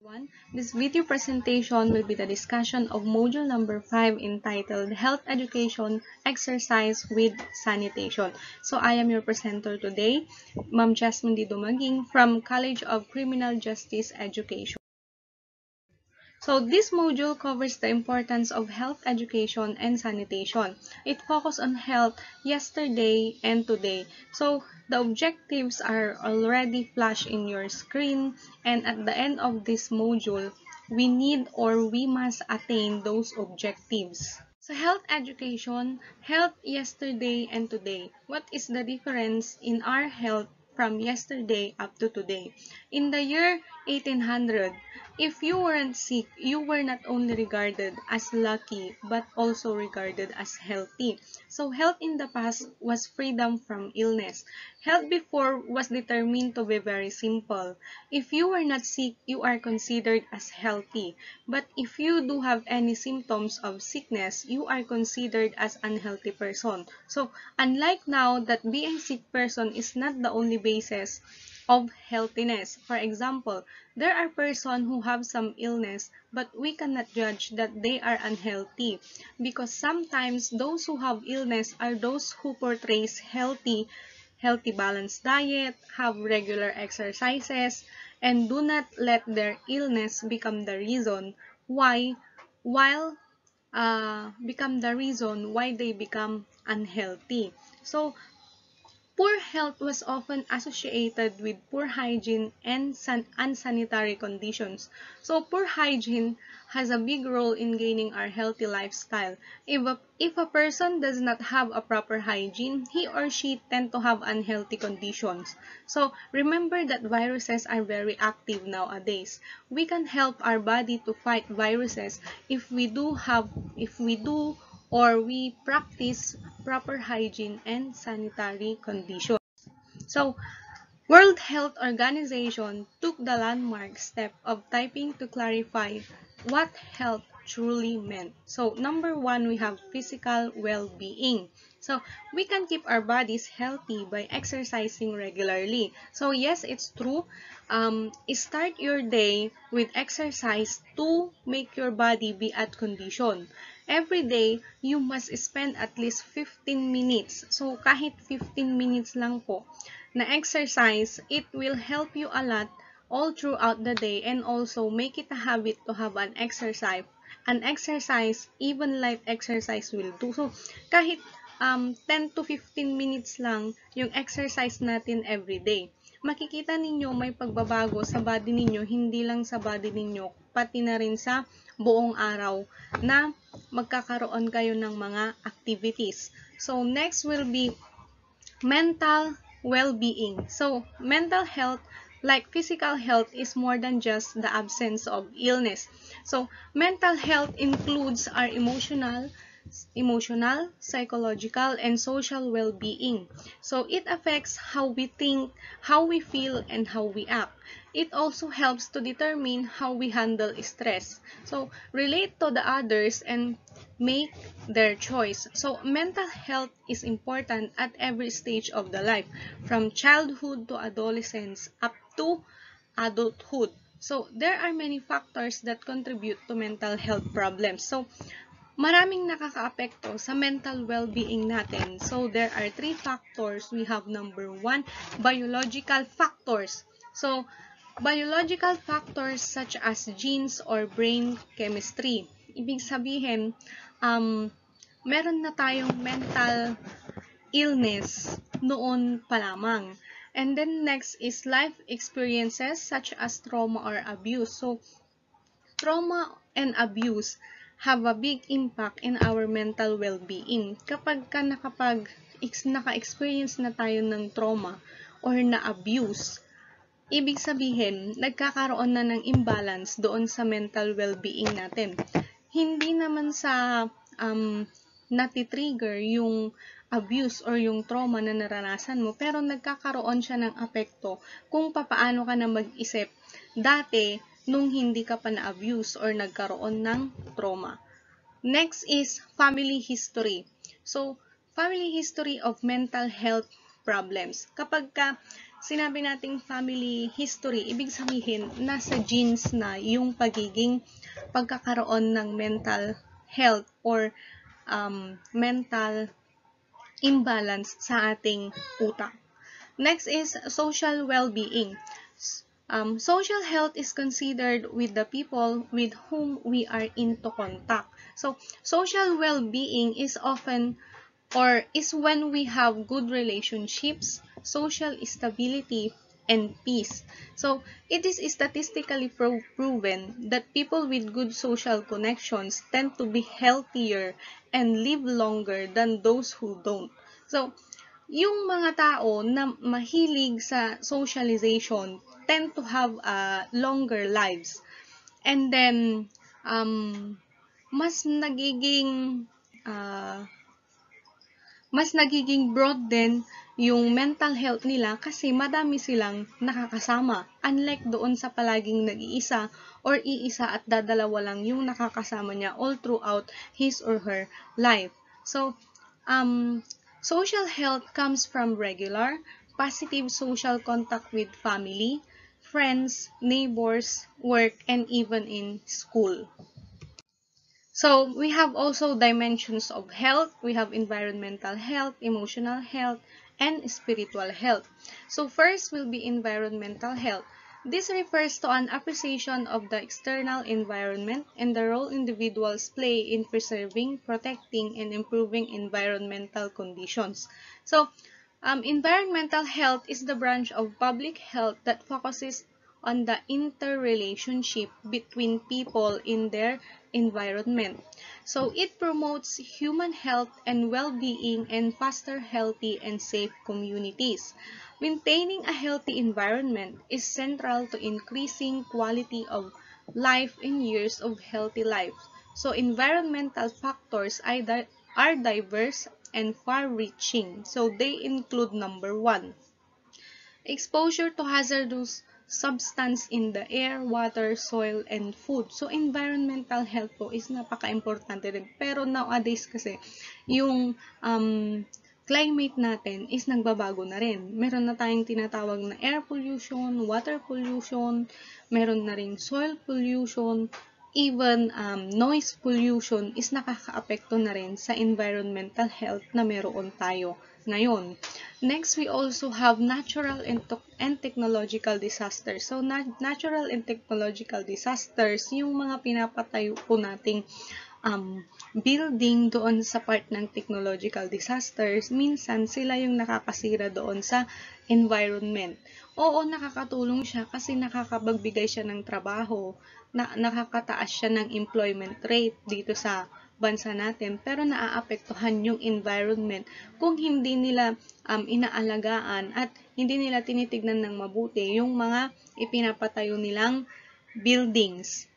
One, this video presentation will be the discussion of module number 5 entitled Health Education Exercise with Sanitation. So I am your presenter today, Ma'am Jasmine D. Dumaging from College of Criminal Justice Education. So this module covers the importance of health education and sanitation. It focuses on health yesterday and today. So the objectives are already flashed in your screen, and at the end of this module, we must attain those objectives. So health education, health yesterday and today. What is the difference in our health from yesterday up to today? In the year 1800, if you weren't sick, you were not only regarded as lucky, but also regarded as healthy. So health in the past was freedom from illness. Health before was determined to be very simple. If you were not sick, you are considered as healthy. But if you do have any symptoms of sickness, you are considered as unhealthy person. So unlike now that being sick person is not the only basis of healthiness. For example, there are persons who have some illness, but we cannot judge that they are unhealthy because sometimes those who have illness are those who portrays healthy balanced diet, have regular exercises, and do not let their illness become the reason why while become the reason why they become unhealthy. So poor health was often associated with poor hygiene and unsanitary conditions. So poor hygiene has a big role in gaining our healthy lifestyle. If a person does not have a proper hygiene, he or she tend to have unhealthy conditions. So remember that viruses are very active nowadays. We can help our body to fight viruses if we do or we practice proper hygiene and sanitary conditions. So, World Health Organization took the landmark step of typing to clarify what health truly meant. So, number one, we have physical well-being. So, we can keep our bodies healthy by exercising regularly. So, yes, it's true. Start your day with exercise to make your body be at condition. Every day, you must spend at least 15 minutes. So, kahit 15 minutes lang po na exercise, it will help you a lot all throughout the day and also make it a habit to have an exercise. An exercise, even light exercise will do. So, kahit 10 to 15 minutes lang yung exercise natin every day. Makikita ninyo may pagbabago sa body ninyo, hindi lang sa body ninyo, pati na rin sa buong araw na magkakaroon kayo ng mga activities. So, next will be mental well-being. So, mental health, like physical health, is more than just the absence of illness. So, mental health includes our emotional, psychological, and social well-being. So, it affects how we think, how we feel, and how we act. It also helps to determine how we handle stress. So, relate to the others and make their choice. So, mental health is important at every stage of the life, from childhood to adolescence up to adulthood. So, there are many factors that contribute to mental health problems. So, maraming nakakaapekto sa mental well-being natin. So, there are three factors. We have number one, biological factors. So, biological factors such as genes or brain chemistry. Ibig sabihin, meron na tayong mental illness noon pa lamang. And then next is life experiences such as trauma or abuse. So, trauma and abuse have a big impact in our mental well-being. Kapag naka-experience na tayo ng trauma or na-abuse, ibig sabihin, nagkakaroon na ng imbalance doon sa mental well-being natin. Hindi naman sa natitrigger yung abuse or yung trauma na naranasan mo, pero nagkakaroon siya ng apekto kung papaano ka na mag-isip dati nung hindi ka pa na-abuse or nagkaroon ng trauma. Next is family history. So, family history of mental health problems. Kapag ka sinabi nating family history, ibig sabihin, nasa genes na yung pagkakaroon ng mental health or mental imbalance sa ating utak. Next is social well-being. Social health is considered with the people with whom we are into contact. So, social well-being is often or is when we have good relationships, social stability, and peace. So, it is statistically proven that people with good social connections tend to be healthier and live longer than those who don't. So, yung mga tao na mahilig sa socialization tend to have longer lives. And then, um, mas nagiging uh, mas nagiging broad din yung mental health nila kasi madami silang nakakasama. Unlike doon sa palaging nag-iisa or iisa at dadalawa lang yung nakakasama niya all throughout his or her life. So, social health comes from regular, positive social contact with family, friends, neighbors, work, and even in school. So, we have also dimensions of health. We have environmental health, emotional health, and spiritual health. So, first will be environmental health. This refers to an appreciation of the external environment and the role individuals play in preserving, protecting, and improving environmental conditions. So, environmental health is the branch of public health that focuses on the interrelationship between people in their environment. So it promotes human health and well-being and foster healthy and safe communities. Maintaining a healthy environment is central to increasing quality of life and years of healthy life. So environmental factors are diverse and far-reaching. So they include number one, exposure to hazardous substance in the air, water, soil, and food. So, environmental health po is napaka-importante rin. Pero nowadays kasi, yung climate natin is nagbabago na rin. Meron na tayong tinatawag na air pollution, water pollution, meron na rin soil pollution, even noise pollution is nakakaapekto na rin sa environmental health na meron tayo ngayon. Next, we also have natural and technological disasters. So, natural and technological disasters, yung mga pinapatayo po nating building doon sa part ng technological disasters, minsan sila yung nakakasira doon sa environment. Oo, nakakatulong siya kasi nakakapagbigay siya ng trabaho, nakakataas siya ng employment rate dito sa bansa natin, pero naaapektuhan yung environment kung hindi nila inaalagaan at hindi nila tinitignan ng mabuti yung mga ipinapatayo nilang buildings.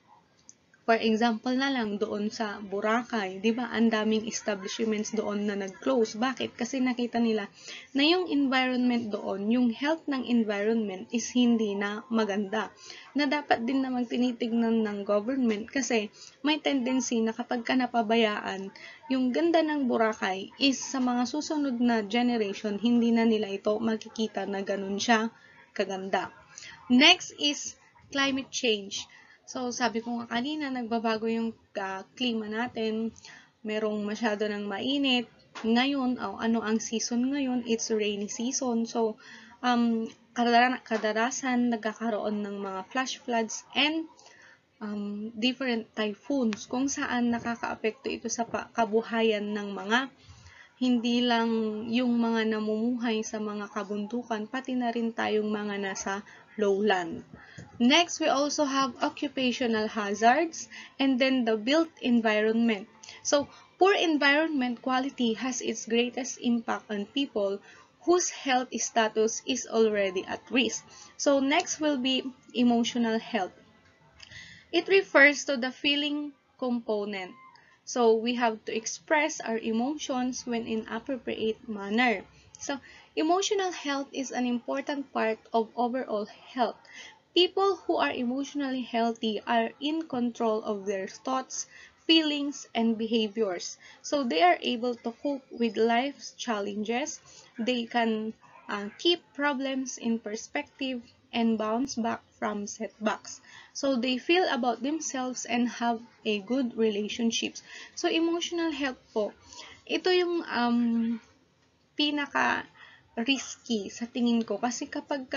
For example na lang doon sa Boracay, 'di ba? Ang daming establishments doon na nag-close. Bakit? Kasi nakita nila na yung environment doon, yung health ng environment is hindi na maganda. Na dapat din namang tinitignan ng government kasi may tendency na kapag ka napabayaan, yung ganda ng Boracay is sa mga susunod na generation, hindi na nila ito makikita na ganun siya kaganda. Next is climate change. So, sabi ko nga kanina, nagbabago yung klima natin. Merong masyado ng mainit. Ngayon, ano ang season ngayon? It's rainy season. So, kadalasan nagkakaroon ng mga flash floods and different typhoons kung saan nakakaapekto ito sa kabuhayan ng mga hindi lang yung mga namumuhay sa mga kabundukan, pati na rin tayong mga nasa lowland. Next, we also have occupational hazards and then the built environment. So, poor environment quality has its greatest impact on people whose health status is already at risk. So, next will be emotional health. It refers to the feeling component. So, we have to express our emotions when in appropriate manner. So, emotional health is an important part of overall health. People who are emotionally healthy are in control of their thoughts, feelings, and behaviors. So, they are able to cope with life's challenges. They can keep problems in perspective, and bounce back from setbacks. So they feel about themselves and have a good relationships. So emotional health po, ito yung pinaka-risky sa tingin ko. Kasi kapag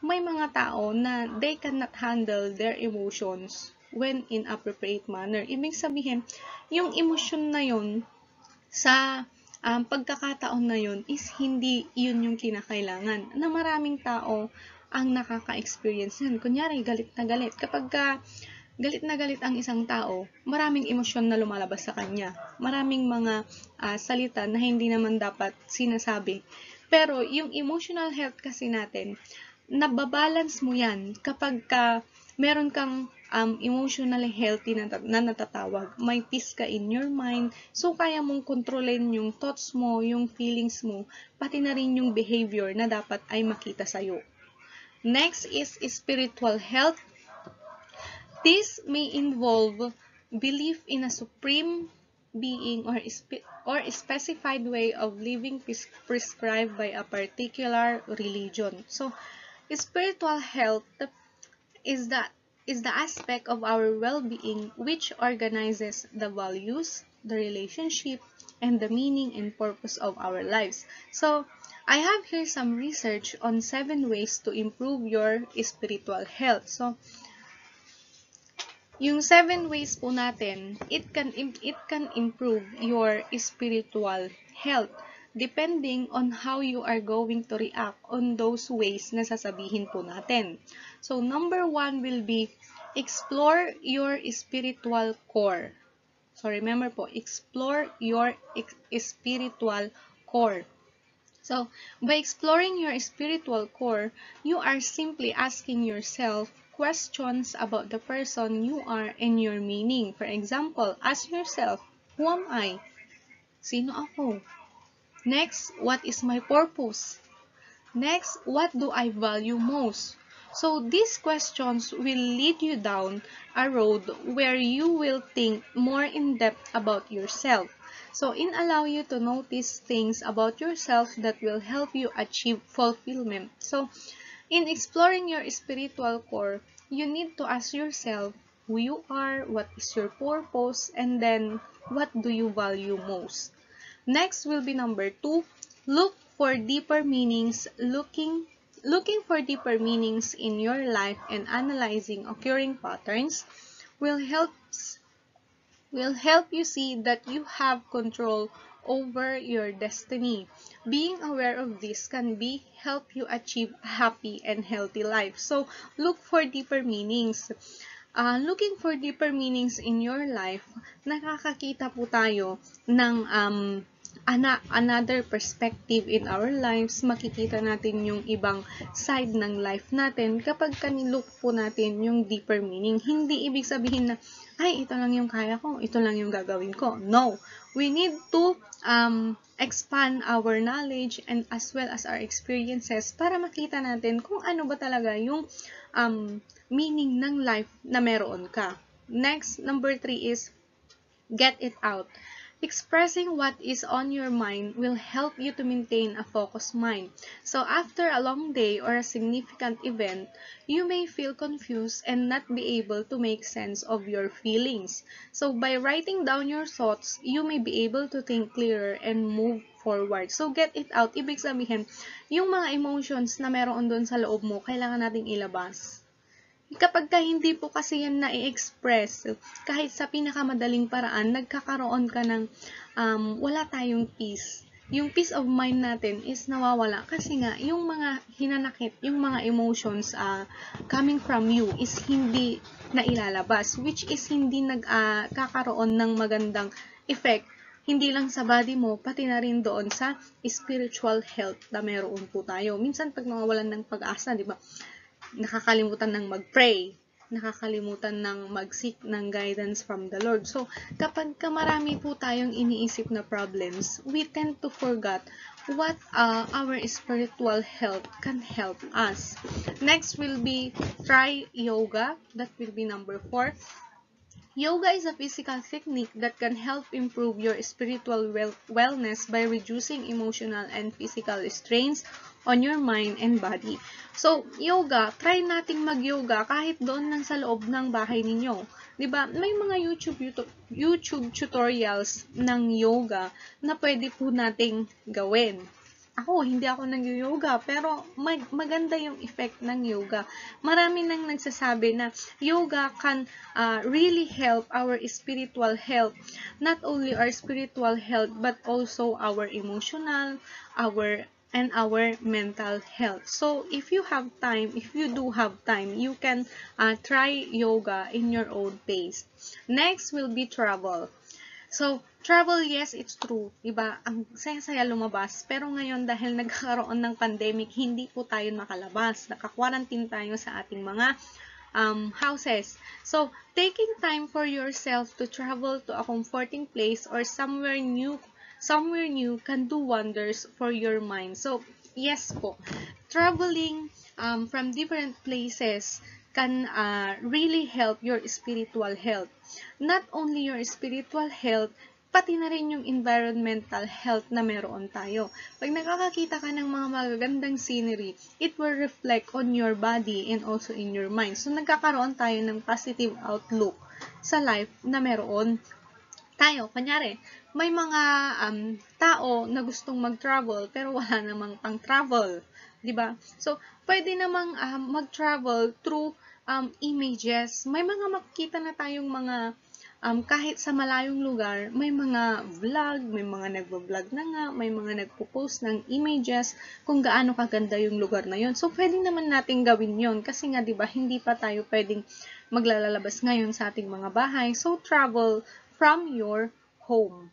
may mga tao na they cannot handle their emotions when in appropriate manner, ibig sabihin, yung emosyon na yun sa pagkakataon na yun is hindi yun yung kinakailangan. Na maraming tao ang nakaka-experience yan. Kunyari, galit na galit. Kapag galit na galit ang isang tao, maraming emosyon na lumalabas sa kanya. Maraming mga salita na hindi naman dapat sinasabi. Pero yung emotional health kasi natin, nababalance mo yan kapag meron kang emotionally healthy na natatawag. May peace ka in your mind. So, kaya mong kontrolin yung thoughts mo, yung feelings mo, pati na rin yung behavior na dapat ay makita sa'yo. Next is spiritual health. This may involve belief in a supreme being or a specified way of living prescribed by a particular religion. So, spiritual health is the aspect of our well-being which organizes the values, the relationship, and the meaning and purpose of our lives. So, I have here some research on 7 ways to improve your spiritual health. So, yung 7 ways po natin, it can improve your spiritual health depending on how you are going to react on those ways na sasabihin po natin. So, number 1 will be explore your spiritual core. So, remember po, explore your spiritual core. So, by exploring your spiritual core, you are simply asking yourself questions about the person you are and your meaning. For example, ask yourself, who am I? Sino ako? Next, what is my purpose? Next, what do I value most? So, these questions will lead you down a road where you will think more in depth about yourself. So, allow you to notice things about yourself that will help you achieve fulfillment. So, in exploring your spiritual core, you need to ask yourself who you are, what is your purpose, and then what do you value most. Next will be number 2, look for deeper meanings. Looking for deeper meanings in your life and analyzing occurring patterns will help you see that you have control over your destiny. Being aware of this can help you achieve a happy and healthy life. So, look for deeper meanings. Looking for deeper meanings in your life, nakakakita po tayo ng another perspective in our lives. Makikita natin yung ibang side ng life natin kapag kanilook po natin yung deeper meaning. Hindi ibig sabihin na, ay, ito lang yung kaya ko, ito lang yung gagawin ko. No. We need to expand our knowledge and as well as our experiences para makita natin kung ano ba talaga yung meaning ng life na meron ka. Next, number 3 is get it out. Expressing what is on your mind will help you to maintain a focused mind. So after a long day or a significant event, you may feel confused and not be able to make sense of your feelings. So by writing down your thoughts, you may be able to think clearer and move forward. So get it out. Ibig sabihin, yung mga emotions na meron doon sa loob mo, kailangan nating ilabas. Kapag hindi po kasi yan na-express, kahit sa pinakamadaling paraan, nagkakaroon ka ng wala tayong peace. Yung peace of mind natin is nawawala kasi nga, yung mga hinanakit, yung mga emotions coming from you is hindi na ilalabas, which is hindi nagkakaroon ng magandang effect, hindi lang sa body mo, pati na rin doon sa spiritual health na meron po tayo. Minsan, pag nawawalan ng pag-asa, di ba? Nakakalimutan ng mag-pray, nakakalimutan ng mag-seek ng guidance from the Lord. So, kapag marami po tayong iniisip na problems, we tend to forget what our spiritual health can help us. Next will be try yoga. That will be number 4. Yoga is a physical technique that can help improve your spiritual wellness by reducing emotional and physical strains on your mind and body. So, yoga, try nating mag-yoga kahit doon lang sa loob ng bahay ninyo. 'Di ba? May mga YouTube tutorials ng yoga na pwede po nating gawin. Ako, hindi ako nag-yoga, pero maganda yung effect ng yoga. Marami nang nagsasabi na yoga can really help our spiritual health. Not only our spiritual health, but also our emotional, and our mental health. So, if you do have time, you can try yoga in your own pace. Next will be travel. So, travel, yes, it's true. Diba? Ang saya-saya lumabas. Pero ngayon, dahil nagkakaroon ng pandemic, hindi po tayo makalabas. Naka-quarantine tayo sa ating mga houses. So, taking time for yourself to travel to a comforting place or somewhere new can do wonders for your mind. So, yes po. Traveling from different places can really help your spiritual health. Not only your spiritual health, pati na rin yung environmental health na meron tayo. Pag nakakakita ka ng mga magagandang scenery, it will reflect on your body and also in your mind. So, nagkakaroon tayo ng positive outlook sa life na meron tayo. Kunyari, may mga tao na gustong mag-travel pero wala namang pang-travel. 'Di ba? So, pwede namang mag-travel through images. May mga makikita na tayong mga kahit sa malayong lugar, may mga vlog, may mga nagvo-vlog na nga, may mga nagpo-post ng images kung gaano kaganda yung lugar na yon. So, pwede naman nating gawin yon kasi nga 'di ba, hindi pa tayo pwedeng maglalabas ngayon sa ating mga bahay. So, travel from your home.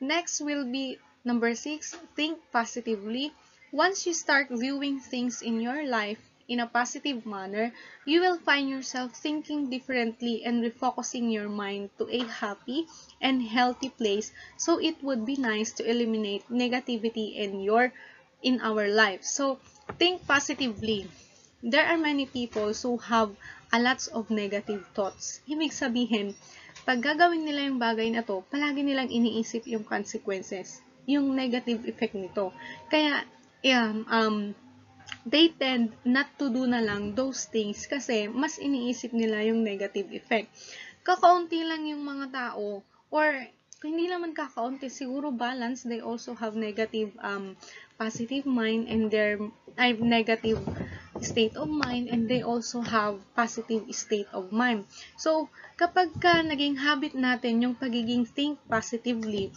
Next will be number 6, think positively. Once you start viewing things in your life in a positive manner, you will find yourself thinking differently and refocusing your mind to a happy and healthy place. So it would be nice to eliminate negativity in our life. So think positively. There are many people who have a lots of negative thoughts. Ibig sabihin, pag gagawin nila yung bagay na to, palagi nilang iniisip yung consequences, yung negative effect nito. Kaya, they tend not to do na lang those things kasi mas iniisip nila yung negative effect. Kakaunti lang yung mga tao, or hindi naman kakaunti, siguro balance, they also have negative positive mind and their negative state of mind, and they also have positive state of mind. So, kapag naging habit natin yung pagiging think positively,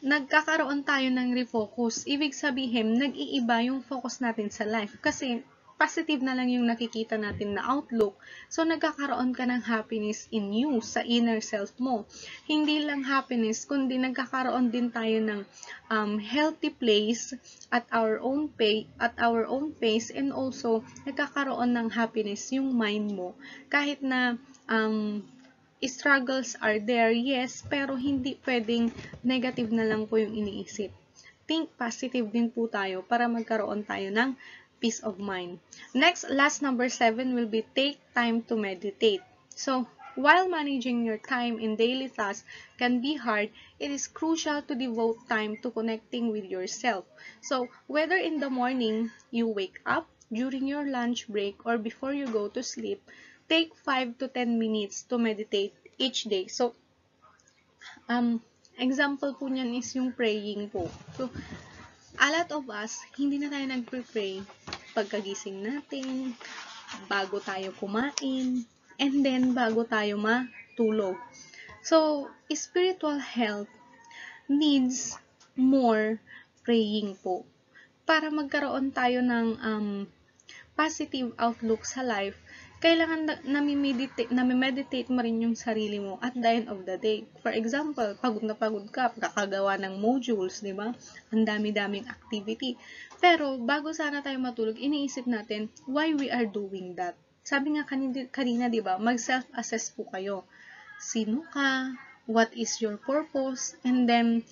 nagkakaroon tayo ng refocus. Ibig sabihin, nag-iiba yung focus natin sa life. Kasi, positive na lang yung nakikita natin na outlook. So, nagkakaroon ka ng happiness in you, sa inner self mo. Hindi lang happiness, kundi nagkakaroon din tayo ng healthy place at our own pace, and also, nagkakaroon ng happiness yung mind mo. Kahit na struggles are there, yes, pero hindi pwedeng negative na lang po yung iniisip. Think positive din po tayo para magkaroon tayo ng peace of mind. Next, last number 7 will be take time to meditate. So, while managing your time in daily tasks can be hard, it is crucial to devote time to connecting with yourself. So, whether in the morning you wake up, during your lunch break, or before you go to sleep, take 5 to 10 minutes to meditate each day. So, example po niyan is yung praying po. So, a lot of us, hindi na tayo nagpre-pray pagkagising natin, bago tayo kumain, and then bago tayo matulog. So, spiritual health needs more praying po. Para magkaroon tayo ng positive outlook sa life, kailangan nami-meditate mo rin yung sarili mo at the end of the day. For example, pagod na pagod ka, kakagawa ng modules, di ba? Ang dami-daming activity. Pero, bago sana tayo matulog, iniisip natin, why we are doing that? Sabi nga kanina, di ba? Mag-self-assess po kayo. Sino ka? What is your purpose? And then,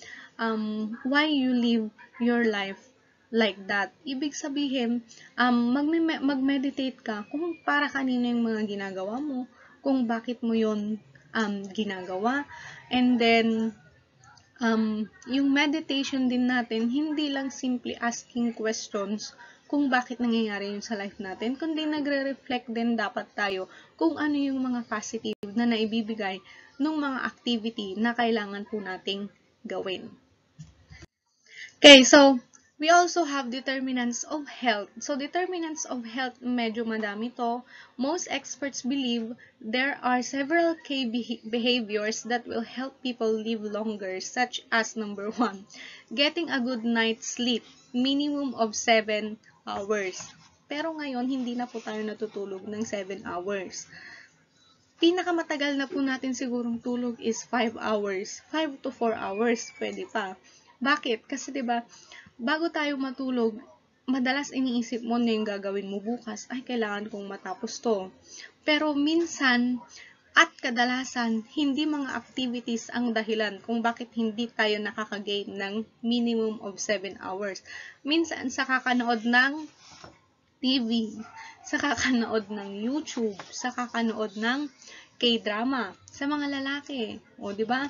why you live your life like that. Ibig sabihin, mag-meditate ka kung para kanino yung mga ginagawa mo, kung bakit mo yun ginagawa. And then, yung meditation din natin, hindi lang simply asking questions kung bakit nangyayari yun sa life natin, kundi nagre-reflect din dapat tayo kung ano yung mga positive na naibibigay ng mga activity na kailangan po nating gawin. Okay, so we also have determinants of health. So determinants of health, medyo madami to. Most experts believe there are several key behaviors that will help people live longer, such as number 1, getting a good night's sleep, minimum of 7 hours. Pero ngayon, hindi na po tayo natutulog ng 7 hours. Pinakamatagal na po natin sigurong tulog is 5 hours. 5 to 4 hours, pwede pa. Bakit? Kasi 'di ba, bago tayo matulog, madalas iniisip mo na yung gagawin mo bukas, ay kailangan kong matapos to. Pero minsan at kadalasan, hindi mga activities ang dahilan kung bakit hindi tayo nakakagain ng minimum of 7 hours. Minsan sa kakanood ng TV, sa kakanood ng YouTube, sa kakanood ng K-drama, sa mga lalaki, o 'di ba?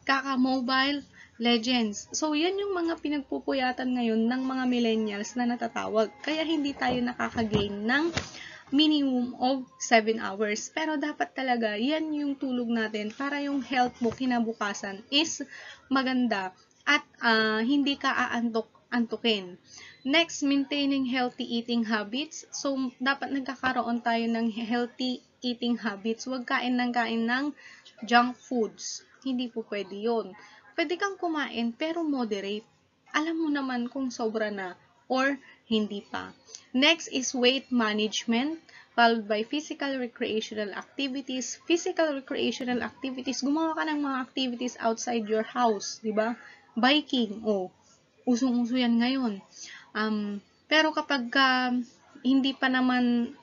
Kaka-mobile legends. So, yan yung mga pinagpupuyatan ngayon ng mga millennials na natatawag. Kaya hindi tayo nakakagain ng minimum of 7 hours. Pero dapat talaga, yan yung tulog natin para yung health mo kinabukasan is maganda at hindi ka aantukin. Next, maintaining healthy eating habits. So, dapat nagkakaroon tayo ng healthy eating habits. Huwag kain ng junk foods. Hindi po pwede yun. Pwede kang kumain pero moderate. Alam mo naman kung sobra na or hindi pa. Next is weight management, followed by physical recreational activities. Physical recreational activities, gumawa ka ng mga activities outside your house, di ba? Biking, usong-uso yan ngayon. Pero kapag hindi pa naman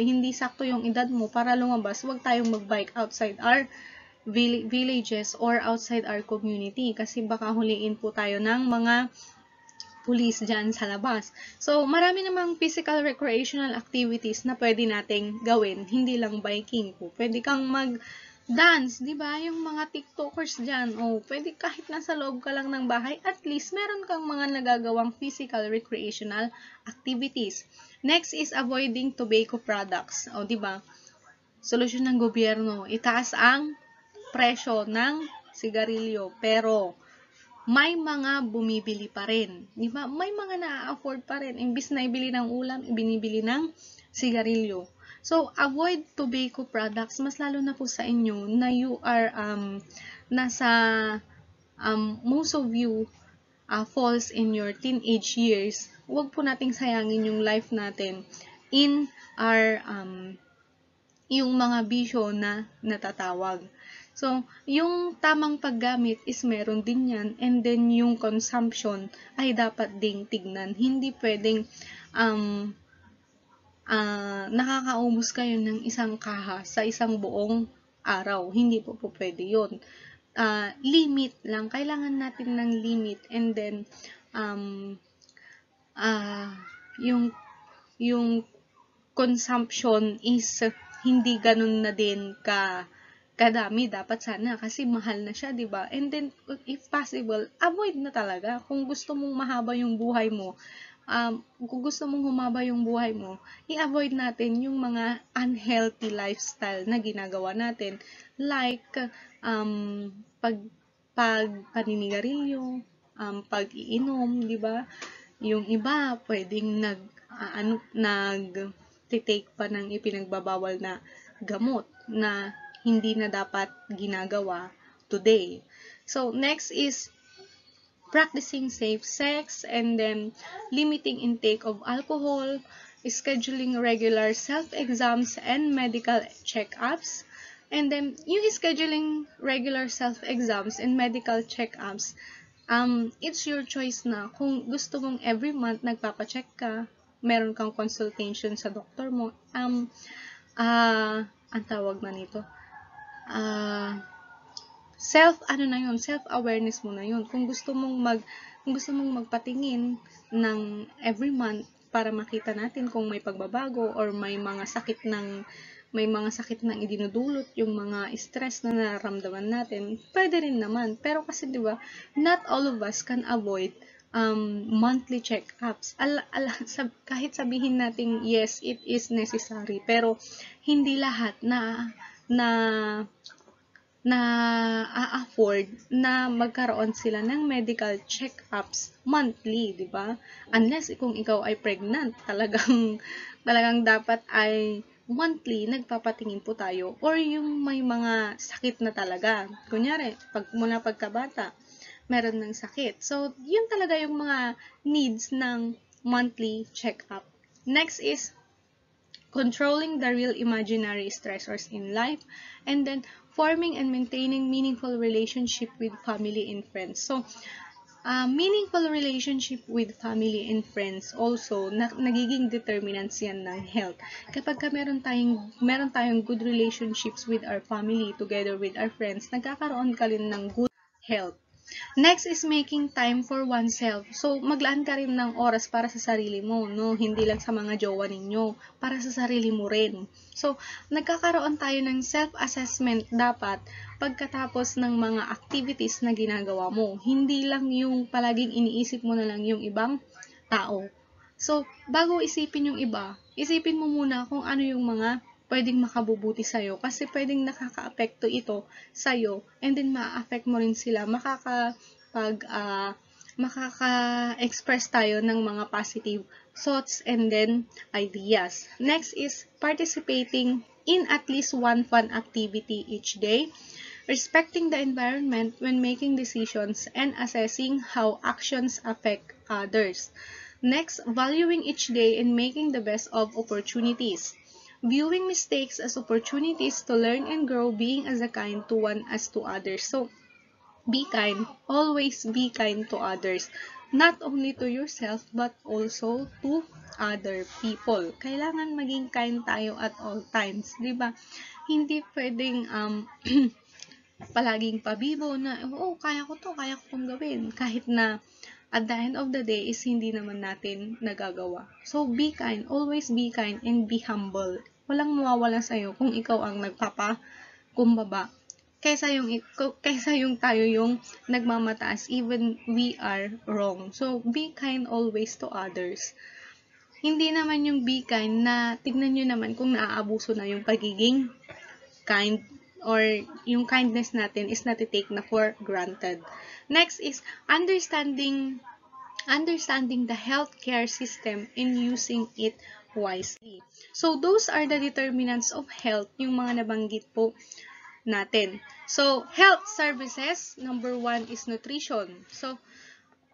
hindi sakto yung edad mo para lumabas, huwag tayong mag-bike outside our villages or outside our community kasi baka huliin po tayo ng mga police dyan sa labas. So, marami namang physical recreational activities na pwede nating gawin, hindi lang biking po. Pwede kang mag-dance, di ba? Yung mga TikTokers dyan, pwede kahit nasa loob ka lang ng bahay, at least meron kang mga nagagawang physical recreational activities. Next is avoiding tobacco products. Di ba? Solusyon ng gobyerno, itaas ang presyo ng sigarilyo, pero may mga bumibili pa rin. Di ba? May mga na-afford pa rin. Imbis na ibili ng ulam, ibinibili ng sigarilyo. So, avoid tobacco products. Mas lalo na po sa inyo na you are most of you falls in your teenage years. Huwag po nating sayangin yung life natin in our yung mga bisyo na natatawag. So, yung tamang paggamit is meron din yan, and then yung consumption ay dapat ding tignan. Hindi pwedeng nakakaubos kayo ng isang kaha sa isang buong araw. Hindi po pwede yun. Limit lang. Kailangan natin ng limit, and then yung consumption is hindi ganun na din kadami, dapat sana kasi mahal na siya, 'di ba? And then if possible, avoid na talaga. Kung gusto mong mahaba yung buhay mo, kung gusto mong humaba yung buhay mo, i-avoid natin yung mga unhealthy lifestyle na ginagawa natin, like paninigarilyo, pag-iinom, 'di ba? Yung iba pwedeng nag-take pa ng ipinagbabawal na gamot na hindi na dapat ginagawa today. So, next is practicing safe sex, and then limiting intake of alcohol, scheduling regular self-exams and medical check-ups. And then, yung scheduling regular self-exams and medical check-ups, it's your choice na kung gusto mong every month nagpapacheck ka, meron kang consultation sa doktor mo, ang tawag na nito, self-awareness mo na yun. Kung gusto mong magpatingin ng every month para makita natin kung may pagbabago or may mga sakit nang idinudulot yung mga stress na nararamdaman natin, pwede rin naman. Pero kasi 'di ba, not all of us can avoid monthly check-ups. Kahit sabihin natin yes, it is necessary, pero hindi lahat na na a-afford na magkaroon sila ng medical check-ups monthly, di ba? Unless kung ikaw ay pregnant, talagang dapat ay monthly nagpapatingin po tayo, or yung may mga sakit na talaga. Kunyari, mula pagkabata, meron ng sakit. So, yun talaga yung mga needs ng monthly check-up. Next is controlling the real imaginary stressors in life, and then forming and maintaining meaningful relationship with family and friends. So, meaningful relationship with family and friends also, nagiging determinants yan ng health. Kapag meron tayong good relationships with our family together with our friends, nagkakaroon ka rin ng good health. Next is making time for oneself. So, maglaan ka rin ng oras para sa sarili mo, no? Hindi lang sa mga jowa ninyo, para sa sarili mo rin. So, nagkakaroon tayo ng self-assessment dapat pagkatapos ng mga activities na ginagawa mo. Hindi lang yung palaging iniisip mo na lang yung ibang tao. So, bago isipin yung iba, isipin mo muna kung ano yung mga pwedeng makabubuti sa'yo, kasi pwedeng nakaka-apekto ito sa'yo, and then ma-affect mo rin sila, makaka-express tayo ng mga positive thoughts and then ideas. Next is participating in at least one fun activity each day, respecting the environment when making decisions, and assessing how actions affect others. Next, valuing each day and making the best of opportunities. Viewing mistakes as opportunities to learn and grow, being as kind to one as to others. So, be kind. Always be kind to others. Not only to yourself, but also to other people. Kailangan maging kind tayo at all times. Diba? Hindi pwedeng palaging pabibo na, kaya ko itong gawin. Kahit na at the end of the day is hindi naman natin nagagawa. So, be kind. Always be kind and be humble. Walang mawawala sa'yo kung ikaw ang nagpapakumbaba. Kaysa yung tayo yung nagmamataas, even we are wrong. So, be kind always to others. Hindi naman yung be kind na tignan nyo naman kung naaabuso na yung pagiging kind, or yung kindness natin is natitake na for granted. Next is understanding the healthcare system and using it wisely. So, those are the determinants of health, yung mga nabanggit po natin. So, health services, number 1 is nutrition. So,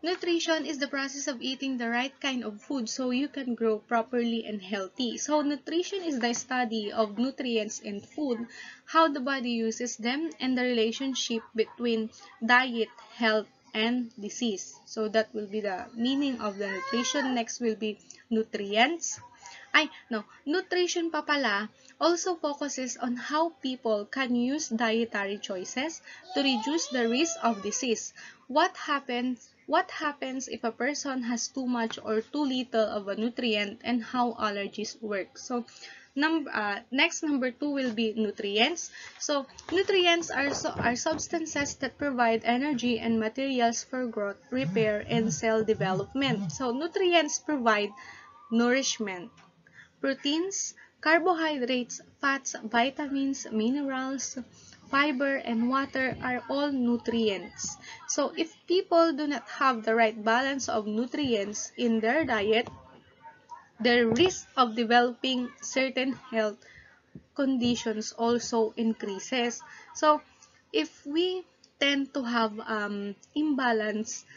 nutrition is the process of eating the right kind of food so you can grow properly and healthy. So, nutrition is the study of nutrients in food, how the body uses them, and the relationship between diet, health, and disease. So, that will be the meaning of the nutrition. Next will be nutrients. Nutrition pa pala also focuses on how people can use dietary choices to reduce the risk of disease. What happens if a person has too much or too little of a nutrient, and how allergies work. So, next, number 2 will be nutrients. So, nutrients are substances that provide energy and materials for growth, repair, and cell development. So, nutrients provide nourishment. Proteins, carbohydrates, fats, vitamins, minerals, fiber, and water are all nutrients. So, if people do not have the right balance of nutrients in their diet, their risk of developing certain health conditions also increases. So, if we tend to have imbalance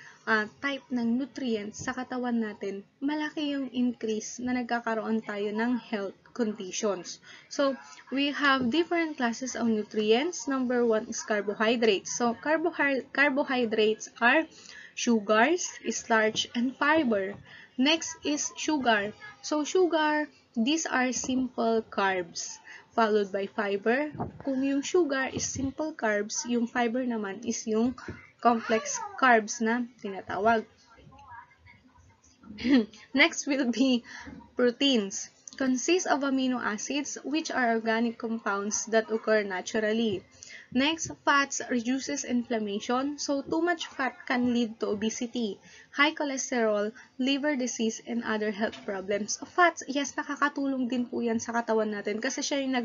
type ng nutrients sa katawan natin, malaki yung increase na nagkakaroon tayo ng health conditions. So, we have different classes of nutrients. Number 1 is carbohydrates. So, carbohydrates are sugars, starch, and fiber. Next is sugar. So, sugar, these are simple carbs, followed by fiber. Kung yung sugar is simple carbs, yung fiber naman is yung complex carbs na tinatawag. Next will be proteins. Consist of amino acids, which are organic compounds that occur naturally. Next, fats reduces inflammation. So, too much fat can lead to obesity, high cholesterol, liver disease, and other health problems. Fats, yes, nakakatulong din po yan sa katawan natin kasi siya yung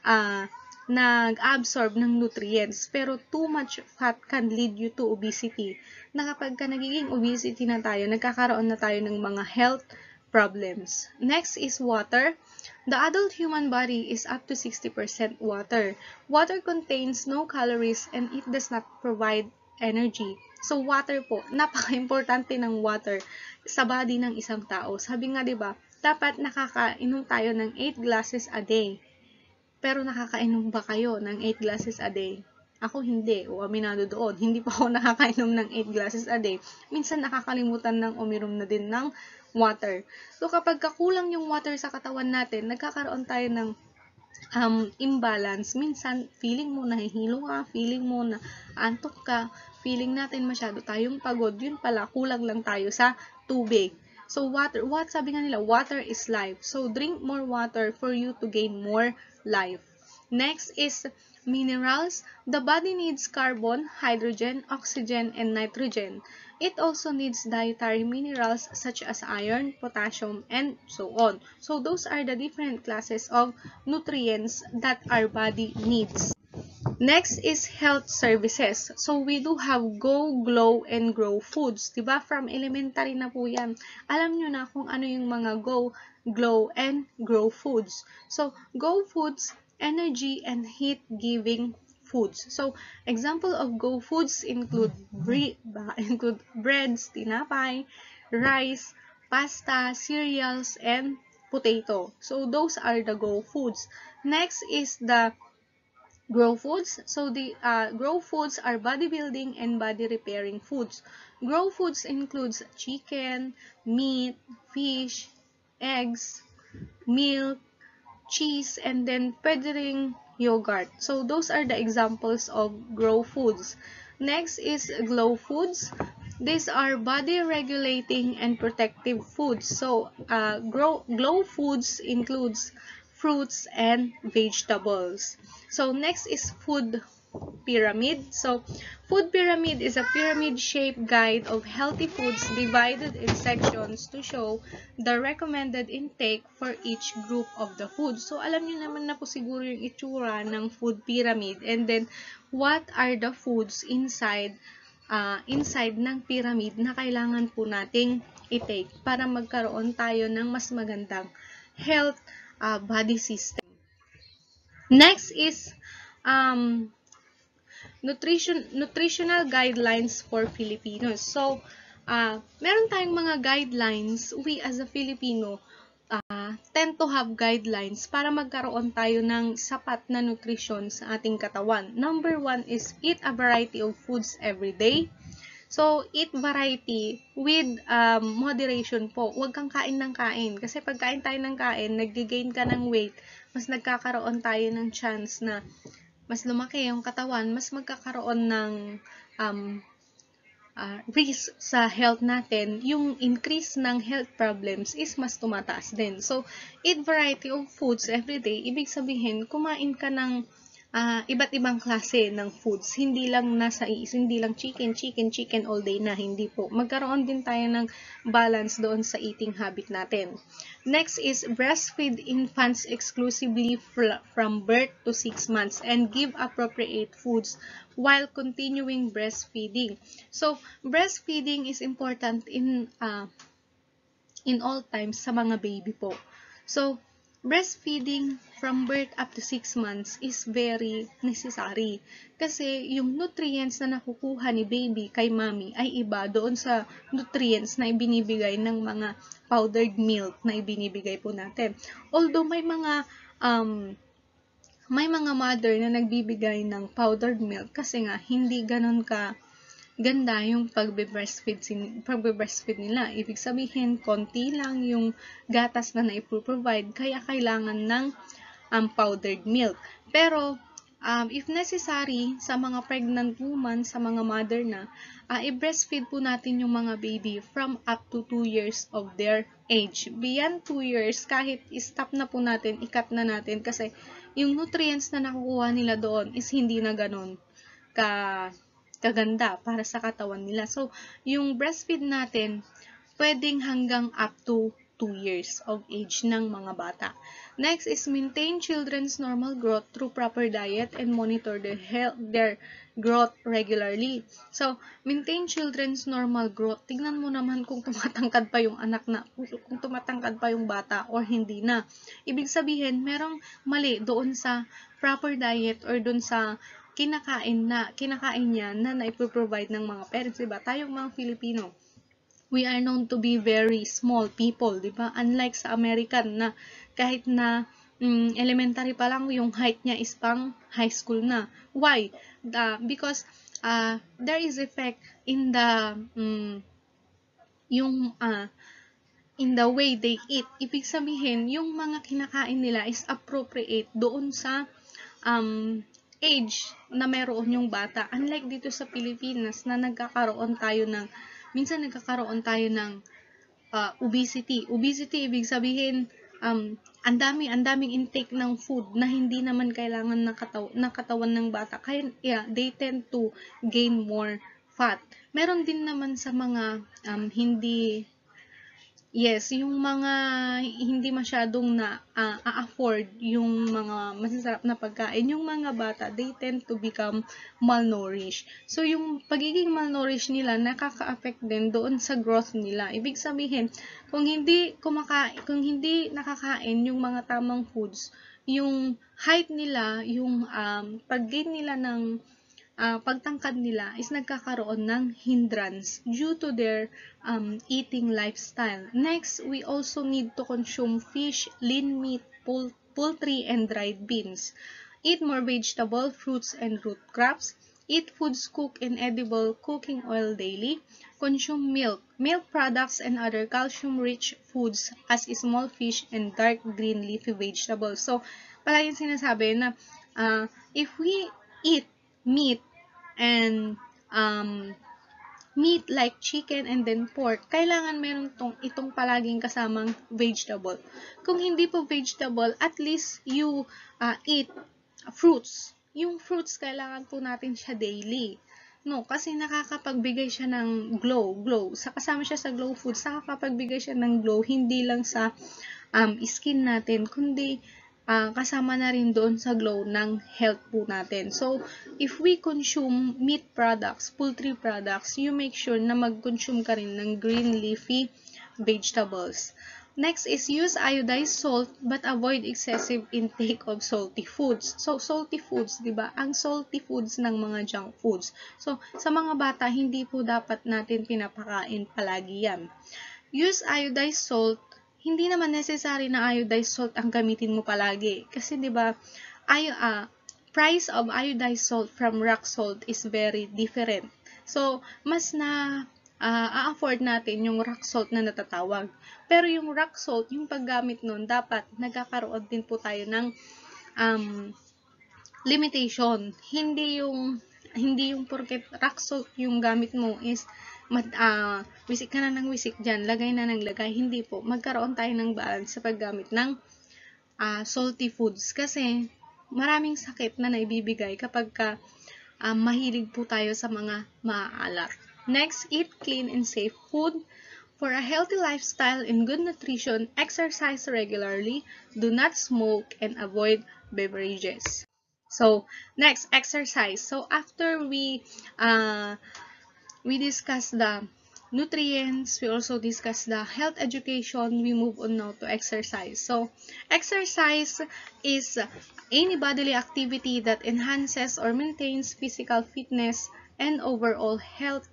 ah, nag-absorb ng nutrients. Pero too much fat can lead you to obesity. Na kapag ka nagiging obesity na tayo, nagkakaroon na tayo ng mga health problems. Next is water. The adult human body is up to 60% water. Water contains no calories and it does not provide energy. So, water po, napaka-importante ng water sa body ng isang tao. Sabi nga, di ba, dapat nakakainom tayo ng 8 glasses a day. Pero nakakainom ba kayo ng 8 glasses a day? Ako hindi, o aminado doon. Hindi pa ako nakakainom ng 8 glasses a day. Minsan nakakalimutan ng uminom na din ng water. So kapag kakulang yung water sa katawan natin, nagkakaroon tayo ng imbalance. Minsan, feeling mo nahihilo ka, feeling mo na antok ka, feeling natin masyado tayong pagod. Yun pala, kulang lang tayo sa tubig. So, what sabi nga nila, water is life. So, drink more water for you to gain more life. Next is minerals. The body needs carbon, hydrogen, oxygen, and nitrogen. It also needs dietary minerals such as iron, potassium, and so on. So those are the different classes of nutrients that our body needs. Next is health services. So, we do have Go, Glow, and Grow foods. Diba? From elementary na po yan. Alam nyo na kung ano yung mga Go, Glow, and Grow foods. So, Go foods, energy and heat-giving foods. So, example of Go foods include breads, tinapay, rice, pasta, cereals, and potato. So, those are the Go foods. Next is the Grow foods. So the grow foods are bodybuilding and body repairing foods. Grow foods includes chicken, meat, fish, eggs, milk, cheese, and then pwede ring yogurt. So those are the examples of grow foods. Next is glow foods. These are body regulating and protective foods. So glow foods includes fruits and vegetables. So next is food pyramid. So food pyramid is a pyramid-shaped guide of healthy foods divided in sections to show the recommended intake for each group of the food. So alam niyo naman na po siguro yung itsura ng food pyramid, and then what are the foods inside ng pyramid na kailangan po nating i-take para magkaroon tayo ng mas magandang health body system. Next is nutritional guidelines for Filipinos. So, meron tayong mga guidelines. We as a Filipino tend to have guidelines para magkaroon tayo ng sapat na nutrition sa ating katawan. Number 1 is eat a variety of foods every day. So, eat variety with moderation po. Huwag kang kain ng kain. Kasi pag kain tayo ng kain, nag-gain ka ng weight, mas nagkakaroon tayo ng chance na mas lumaki yung katawan, mas magkakaroon ng risk sa health natin, yung increase ng health problems is mas tumataas din. So, eat variety of foods every day. Ibig sabihin, kumain ka ng iba't ibang klase ng foods. Hindi lang chicken all day na. Hindi po. Magkaroon din tayo ng balance doon sa eating habit natin. Next is breastfeed infants exclusively from birth to 6 months and give appropriate foods while continuing breastfeeding. So, breastfeeding is important in all times sa mga baby po. So, breastfeeding from birth up to 6 months is very necessary. Kasi yung nutrients na nakukuha ni baby kay mommy ay iba doon sa nutrients na ibinibigay ng mga powdered milk na ibinibigay po natin. Although may mga mother na nagbibigay ng powdered milk kasi nga hindi ganun ka ganda yung pagbe-breastfeed nila. Ibig sabihin, konti lang yung gatas na naipro-provide, kaya kailangan ng powdered milk. Pero, if necessary, sa mga pregnant woman, sa mga mother na, i-breastfeed po natin yung mga baby from up to 2 years of their age. Beyond 2 years, kahit stop na po natin, i-cut na natin kasi yung nutrients na nakukuha nila doon is hindi na ganun kaganda para sa katawan nila. So, yung breastfeed natin, pwedeng hanggang up to 2 years of age ng mga bata. Next is maintain children's normal growth through proper diet and monitor their growth regularly. So, maintain children's normal growth. Tignan mo naman kung tumatangkad pa yung anak na, kung tumatangkad pa yung bata or hindi na. Ibig sabihin, merong mali doon sa proper diet or doon sa kinakain niya na naipoprovide ng mga parents, diba? Tayong mga Filipino, we are known to be very small people, diba? Unlike sa American na kahit na elementary pa lang, yung height niya is pang high school na. Why? Because there is effect in the in the way they eat. Ibig sabihin, yung mga kinakain nila is appropriate doon sa age na meron yung bata. Unlike dito sa Pilipinas na minsan nagkakaroon tayo ng obesity. Obesity, ibig sabihin, ang daming intake ng food na hindi naman kailangan ng katawan ng bata. Kaya, they tend to gain more fat. Meron din naman sa mga yung mga hindi masyadong afford yung mga masasarap na pagkain, yung mga bata, they tend to become malnourished. So, yung pagiging malnourished nila, nakaka-affect din doon sa growth nila. Ibig sabihin, kung hindi nakakain yung mga tamang foods, yung height nila, yung pag-gain nila ng pagtangkad nila is nagkakaroon ng hindrance due to their eating lifestyle. Next, we also need to consume fish, lean meat, poultry, and dried beans. Eat more vegetable, fruits, and root crops. Eat foods cooked in edible cooking oil daily. Consume milk products, and other calcium-rich foods as small fish and dark green leafy vegetables. So, palaging sinasabi na if we eat meat and meat like chicken and then pork, kailangan meron itong palaging kasamang vegetable. Kung hindi po vegetable, at least you eat fruits. Yung fruits, kailangan po natin siya daily. No, kasi nakakapagbigay siya ng glow. Kasama siya sa glow food, nakakapagbigay siya ng glow, hindi lang sa skin natin, kundi kasama na rin doon sa glow ng health po natin. So, if we consume meat products, poultry products, you make sure na mag-consume ka rin ng green leafy vegetables. Next is use iodized salt but avoid excessive intake of salty foods. So, salty foods, di ba? Ang salty foods ng mga junk foods. So, sa mga bata, hindi po dapat natin pinapakain palagi yan. Use iodized salt. Hindi naman necessary na iodized salt ang gamitin mo palagi. Kasi, di ba, price of iodized salt from rock salt is very different. So, mas a-afford natin yung rock salt na natatawag. Pero yung rock salt, yung paggamit nun, dapat nagkakaroon din po tayo ng limitation. Hindi yung porket rock salt yung gamit mo is wisik ka na ng wisik dyan, lagay na ng lagay. Hindi po. Magkaroon tayo ng balance sa paggamit ng salty foods. Kasi maraming sakit na naibibigay kapag mahilig po tayo sa mga maaalat. Next, eat clean and safe food. For a healthy lifestyle and good nutrition, exercise regularly, do not smoke, and avoid beverages. So, next, exercise. So, after we discuss the nutrients, we also discuss the health education, we move on now to exercise. So, exercise is any bodily activity that enhances or maintains physical fitness and overall health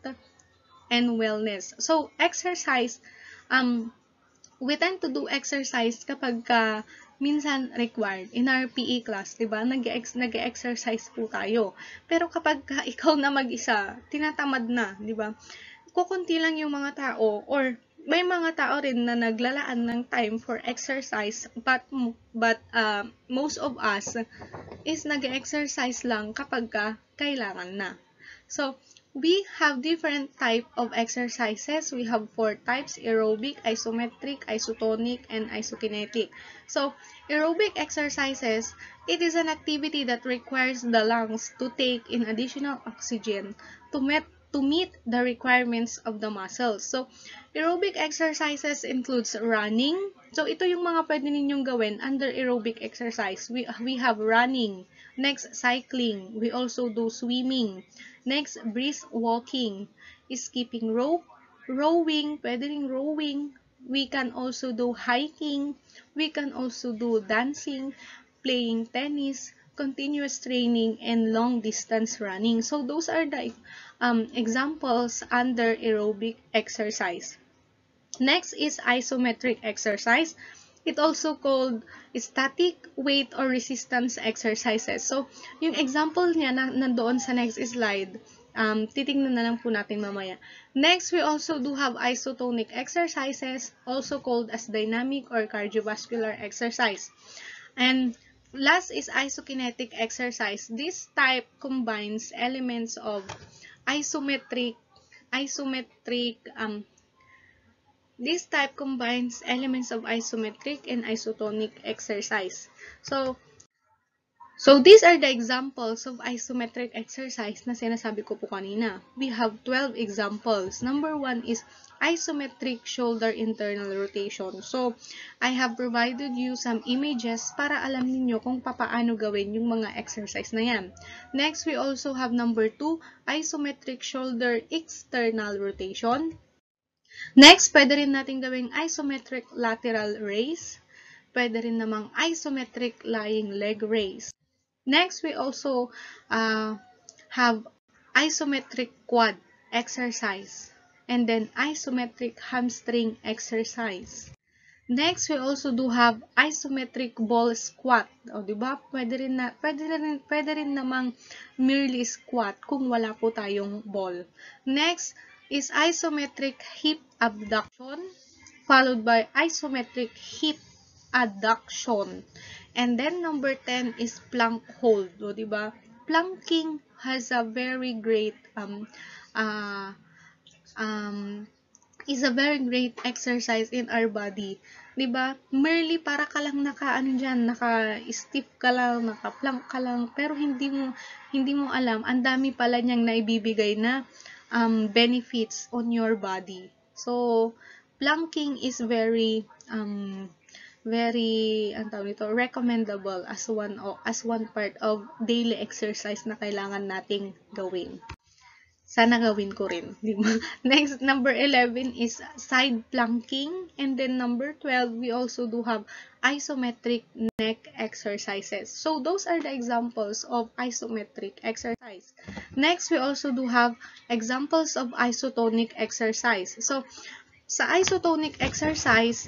and wellness. So, exercise, we tend to do exercise kapag minsan required. In our PE class, diba? Nag-exercise po tayo. Pero kapag ikaw na mag-isa, tinatamad na, diba? Kukunti lang yung mga tao or may mga tao rin na naglalaan ng time for exercise, but most of us is nag-exercise lang kapag kailangan na. So, we have different type of exercises. We have 4 types: aerobic, isometric, isotonic, and isokinetic. So, aerobic exercises, it is an activity that requires the lungs to take in additional oxygen to meet the requirements of the muscles. So, aerobic exercises includes running. So, ito yung mga pwede ninyong gawin under aerobic exercise. We have running. Next, cycling. We also do swimming. Next, brisk walking. Skipping rope. Rowing. Pwede ring rowing. We can also do hiking. We can also do dancing, playing tennis, continuous training, and long distance running. So, those are the examples under aerobic exercise. Next is isometric exercise. It also called static weight or resistance exercises. So, yung example niya na nandoon sa next slide, titingnan na lang po natin mamaya. Next, we also do have isotonic exercises, also called as dynamic or cardiovascular exercise. And last is isokinetic exercise. This type combines elements of isometric this type combines elements of isometric and isotonic exercise. So these are the examples of isometric exercise na sinasabi ko po kanina. We have 12 examples. Number 1 is isometric shoulder internal rotation. So, I have provided you some images para alam niyo kung paano gawin yung mga exercise na yan. Next, we also have number 2, isometric shoulder external rotation. Next, pwede rin natin gawing isometric lateral raise. Pwede rin namang isometric lying leg raise. Next, we also have isometric quad exercise. And then isometric hamstring exercise. Next, we also do have isometric ball squat. O, di ba? Pwede rin namang merely squat kung wala po tayong ball. Next is isometric hip abduction, followed by isometric hip adduction. And then number 10 is plank hold. O, di ba? Planking has a very great is a very great exercise in our body. 'Di ba? Merely para ka lang naka-stiff ka lang, naka-plank ka lang, pero hindi mo alam ang dami pala niyang naibibigay na benefits on your body. So, planking is very recommendable as one part of daily exercise na kailangan nating gawin. Sana gawin ko rin, di ba? Next, number 11 is side planking. And then number 12, we also do have isometric neck exercises. So, those are the examples of isometric exercise. Next, we also do have examples of isotonic exercise. So, sa isotonic exercise,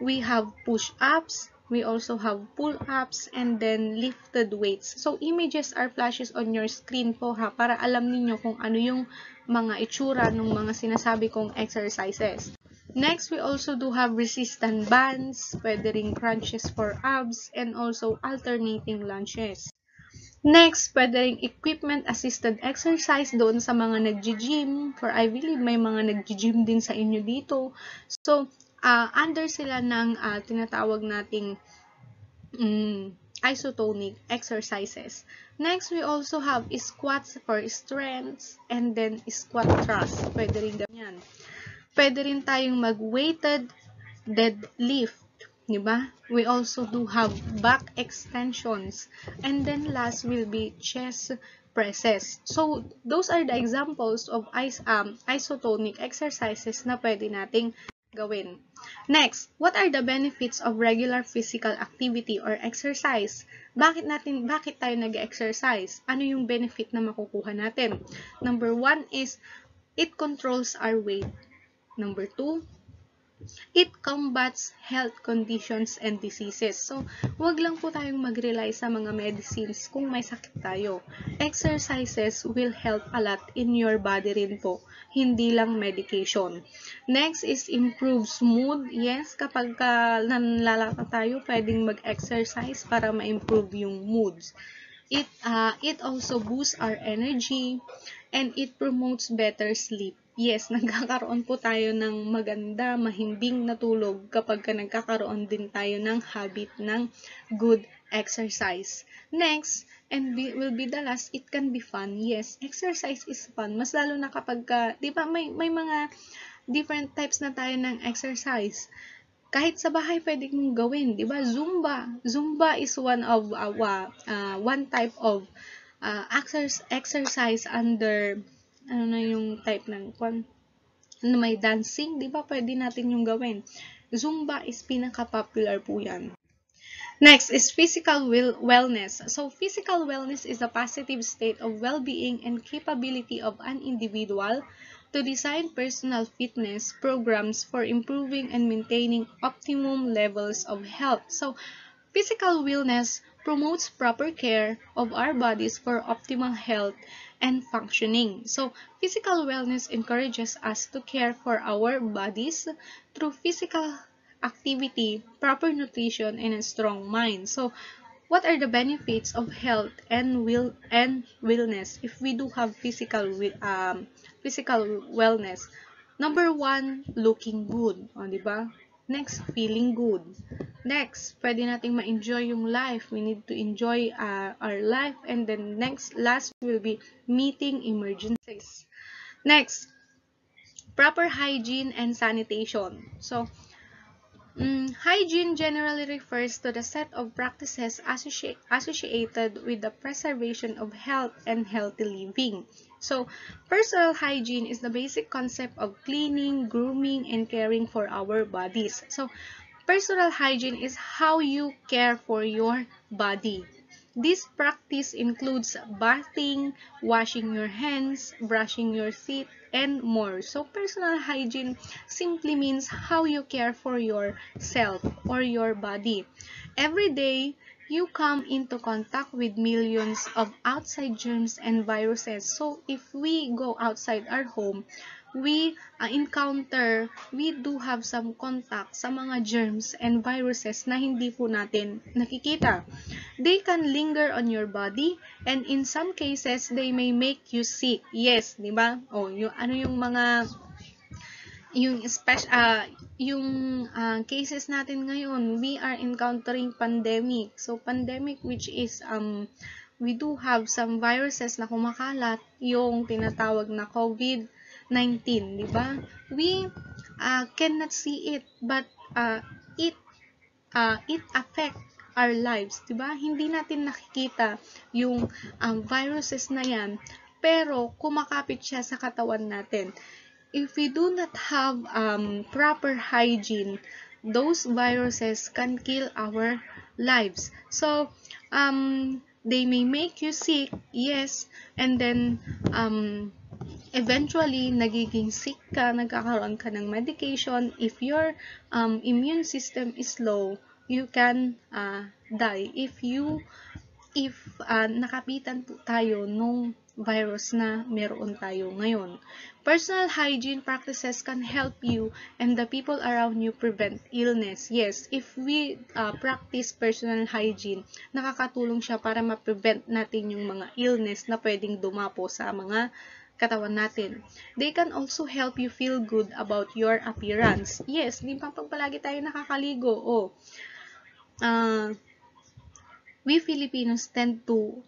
we have push-ups, we also have pull-ups, and then lifted weights. So, images are flashes on your screen po ha, para alam niyo kung ano yung mga itsura ng mga sinasabi kong exercises. Next, we also do have resistant bands, pwede ring crunches for abs, and also alternating lunges. Next, pwede ring equipment-assisted exercise doon sa mga nag-gym. For I believe may mga nag-gym din sa inyo dito. So, under sila ng tinatawag nating isotonic exercises. Next, we also have squats for strength, and then squat thrust. Pwede rin ganyan. Pwede rin tayong mag-weighted deadlift. Diba? We also do have back extensions. And then last will be chest presses. So, those are the examples of isotonic exercises na pwede nating gawin. Next, what are the benefits of regular physical activity or exercise? Bakit tayo nag-exercise? Ano yung benefit na makukuha natin? Number 1 is, it controls our weight. Number 2, It combats health conditions and diseases. So, wag lang po tayong mag-rely sa mga medicines kung may sakit tayo. Exercises will help a lot in your body rin po, hindi lang medication. Next is improves mood. Yes, kapag nanlalaka tayo, pwedeng mag-exercise para ma-improve yung moods. It also boosts our energy and it promotes better sleep. Yes, nagkakaroon po tayo ng maganda, mahimbing na tulog kapag nagkakaroon din tayo ng habit ng good exercise. Next, and will be the last, it can be fun. Yes, exercise is fun. Mas lalo na kapag, di ba, may mga different types na tayo ng exercise. Kahit sa bahay pwede mong gawin, 'di ba? Zumba is one type of exercise under ano na yung type ng may dancing, 'di ba? Pwede natin yung gawin. Zumba is pinaka-popular po 'yan. Next is physical wellness. So, physical wellness is a positive state of well-being and capability of an individual to design personal fitness programs for improving and maintaining optimum levels of health. So, physical wellness promotes proper care of our bodies for optimal health and functioning. So, physical wellness encourages us to care for our bodies through physical activity, proper nutrition, and a strong mind. So, what are the benefits of health and wellness if we do have physical wellness? Number one, looking good, o, di ba? Next, feeling good. Next, pwede nating ma-enjoy yung life. We need to enjoy our life. And then last will be meeting emergencies. Next, proper hygiene and sanitation. So, hygiene generally refers to the set of practices associated with the preservation of health and healthy living. So, personal hygiene is the basic concept of cleaning, grooming, and caring for our bodies. So, personal hygiene is how you care for your body. This practice includes bathing, washing your hands, brushing your teeth, and more. So, personal hygiene simply means how you care for yourself or your body. Every day, you come into contact with millions of outside germs and viruses. So, if we go outside our home, we do have some contact sa mga germs and viruses na hindi po natin nakikita. They can linger on your body and in some cases, they may make you sick. Yes, di ba? O, yung mga cases natin ngayon, we are encountering pandemic. So, pandemic which is, we do have some viruses na kumakalat, yung tinatawag na COVID-19, di ba? We cannot see it, but it affect our lives, di ba? Hindi natin nakikita yung viruses na yan, pero kumakapit siya sa katawan natin. If we do not have proper hygiene, those viruses can kill our lives. So, they may make you sick, yes, and then, eventually, nagiging sick ka, nagkakaroon ka ng medication. If your immune system is low, you can die. If nakapitan po tayo nung virus na meron tayo ngayon. Personal hygiene practices can help you and the people around you prevent illness. Yes, if we practice personal hygiene, nakakatulong siya para ma-prevent natin yung mga illness na pwedeng dumapo sa mga katawan natin. They can also help you feel good about your appearance. Yes, di ba pag palagi tayo nakakaligo, we Filipinos tend to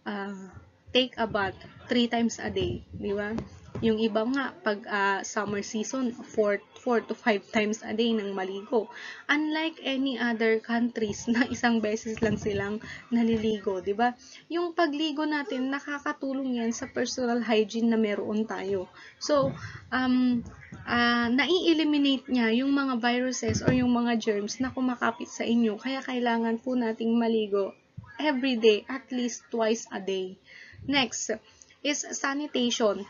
take a bath 3 times a day, di ba? Yung iba nga, pag summer season, 4 to 5 times a day nang maligo. Unlike any other countries na isang beses lang silang naliligo, di ba? Yung pagligo natin, nakakatulong yan sa personal hygiene na meron tayo. So, nai-eliminate niya yung mga viruses or yung mga germs na kumakapit sa inyo. Kaya kailangan po nating maligo every day, at least twice a day. Next is sanitation.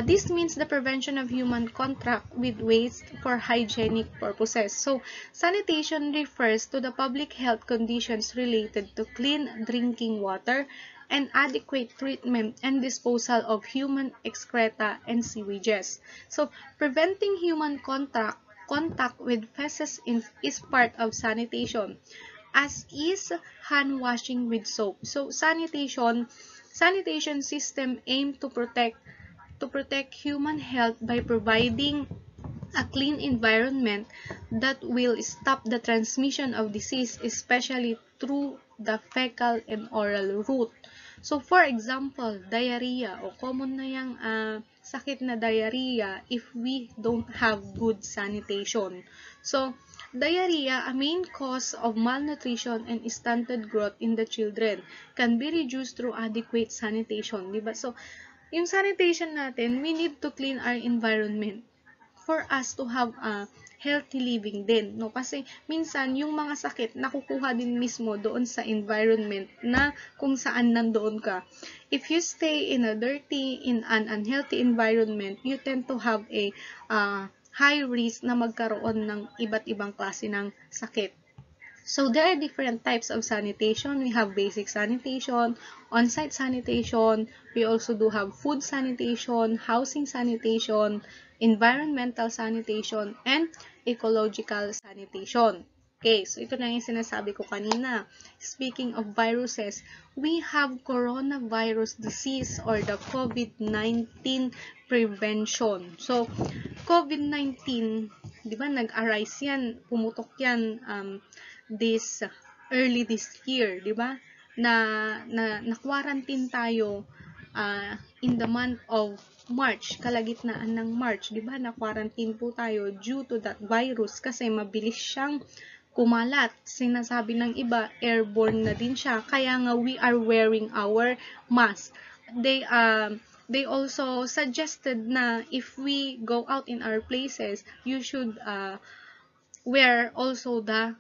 This means the prevention of human contact with waste for hygienic purposes. So, sanitation refers to the public health conditions related to clean drinking water and adequate treatment and disposal of human excreta and sewages. So, preventing human contact with feces is part of sanitation, as is hand washing with soap. So, sanitation system aim to protect human health by providing a clean environment that will stop the transmission of disease, especially through the fecal and oral route. So, for example, diarrhea o common na yung sakit na diarrhea if we don't have good sanitation. So, diarrhea, a main cause of malnutrition and stunted growth in the children, can be reduced through adequate sanitation. Diba? So, yung sanitation natin, we need to clean our environment for us to have a healthy living din, no? Kasi minsan yung mga sakit nakukuha din mismo doon sa environment na kung saan nandoon ka. If you stay in a dirty, in an unhealthy environment, you tend to have a high risk na magkaroon ng iba't ibang klase ng sakit. So, there are different types of sanitation. We have basic sanitation, on-site sanitation. We also do have food sanitation, housing sanitation, environmental sanitation, and ecological sanitation. Okay, so ito na yung sinasabi ko kanina. Speaking of viruses, we have coronavirus disease or the COVID-19 prevention. So, COVID-19, di ba, nag-arise yan, pumutok yan, early this year, di ba? Na quarantine tayo in the month of March, kalagitnaan ng March, di ba? Na quarantine po tayo due to that virus kasi mabilis siyang kumalat. Sinasabi ng iba, airborne na din siya. Kaya nga we are wearing our mask. They also suggested na if we go out in our places, you should wear also the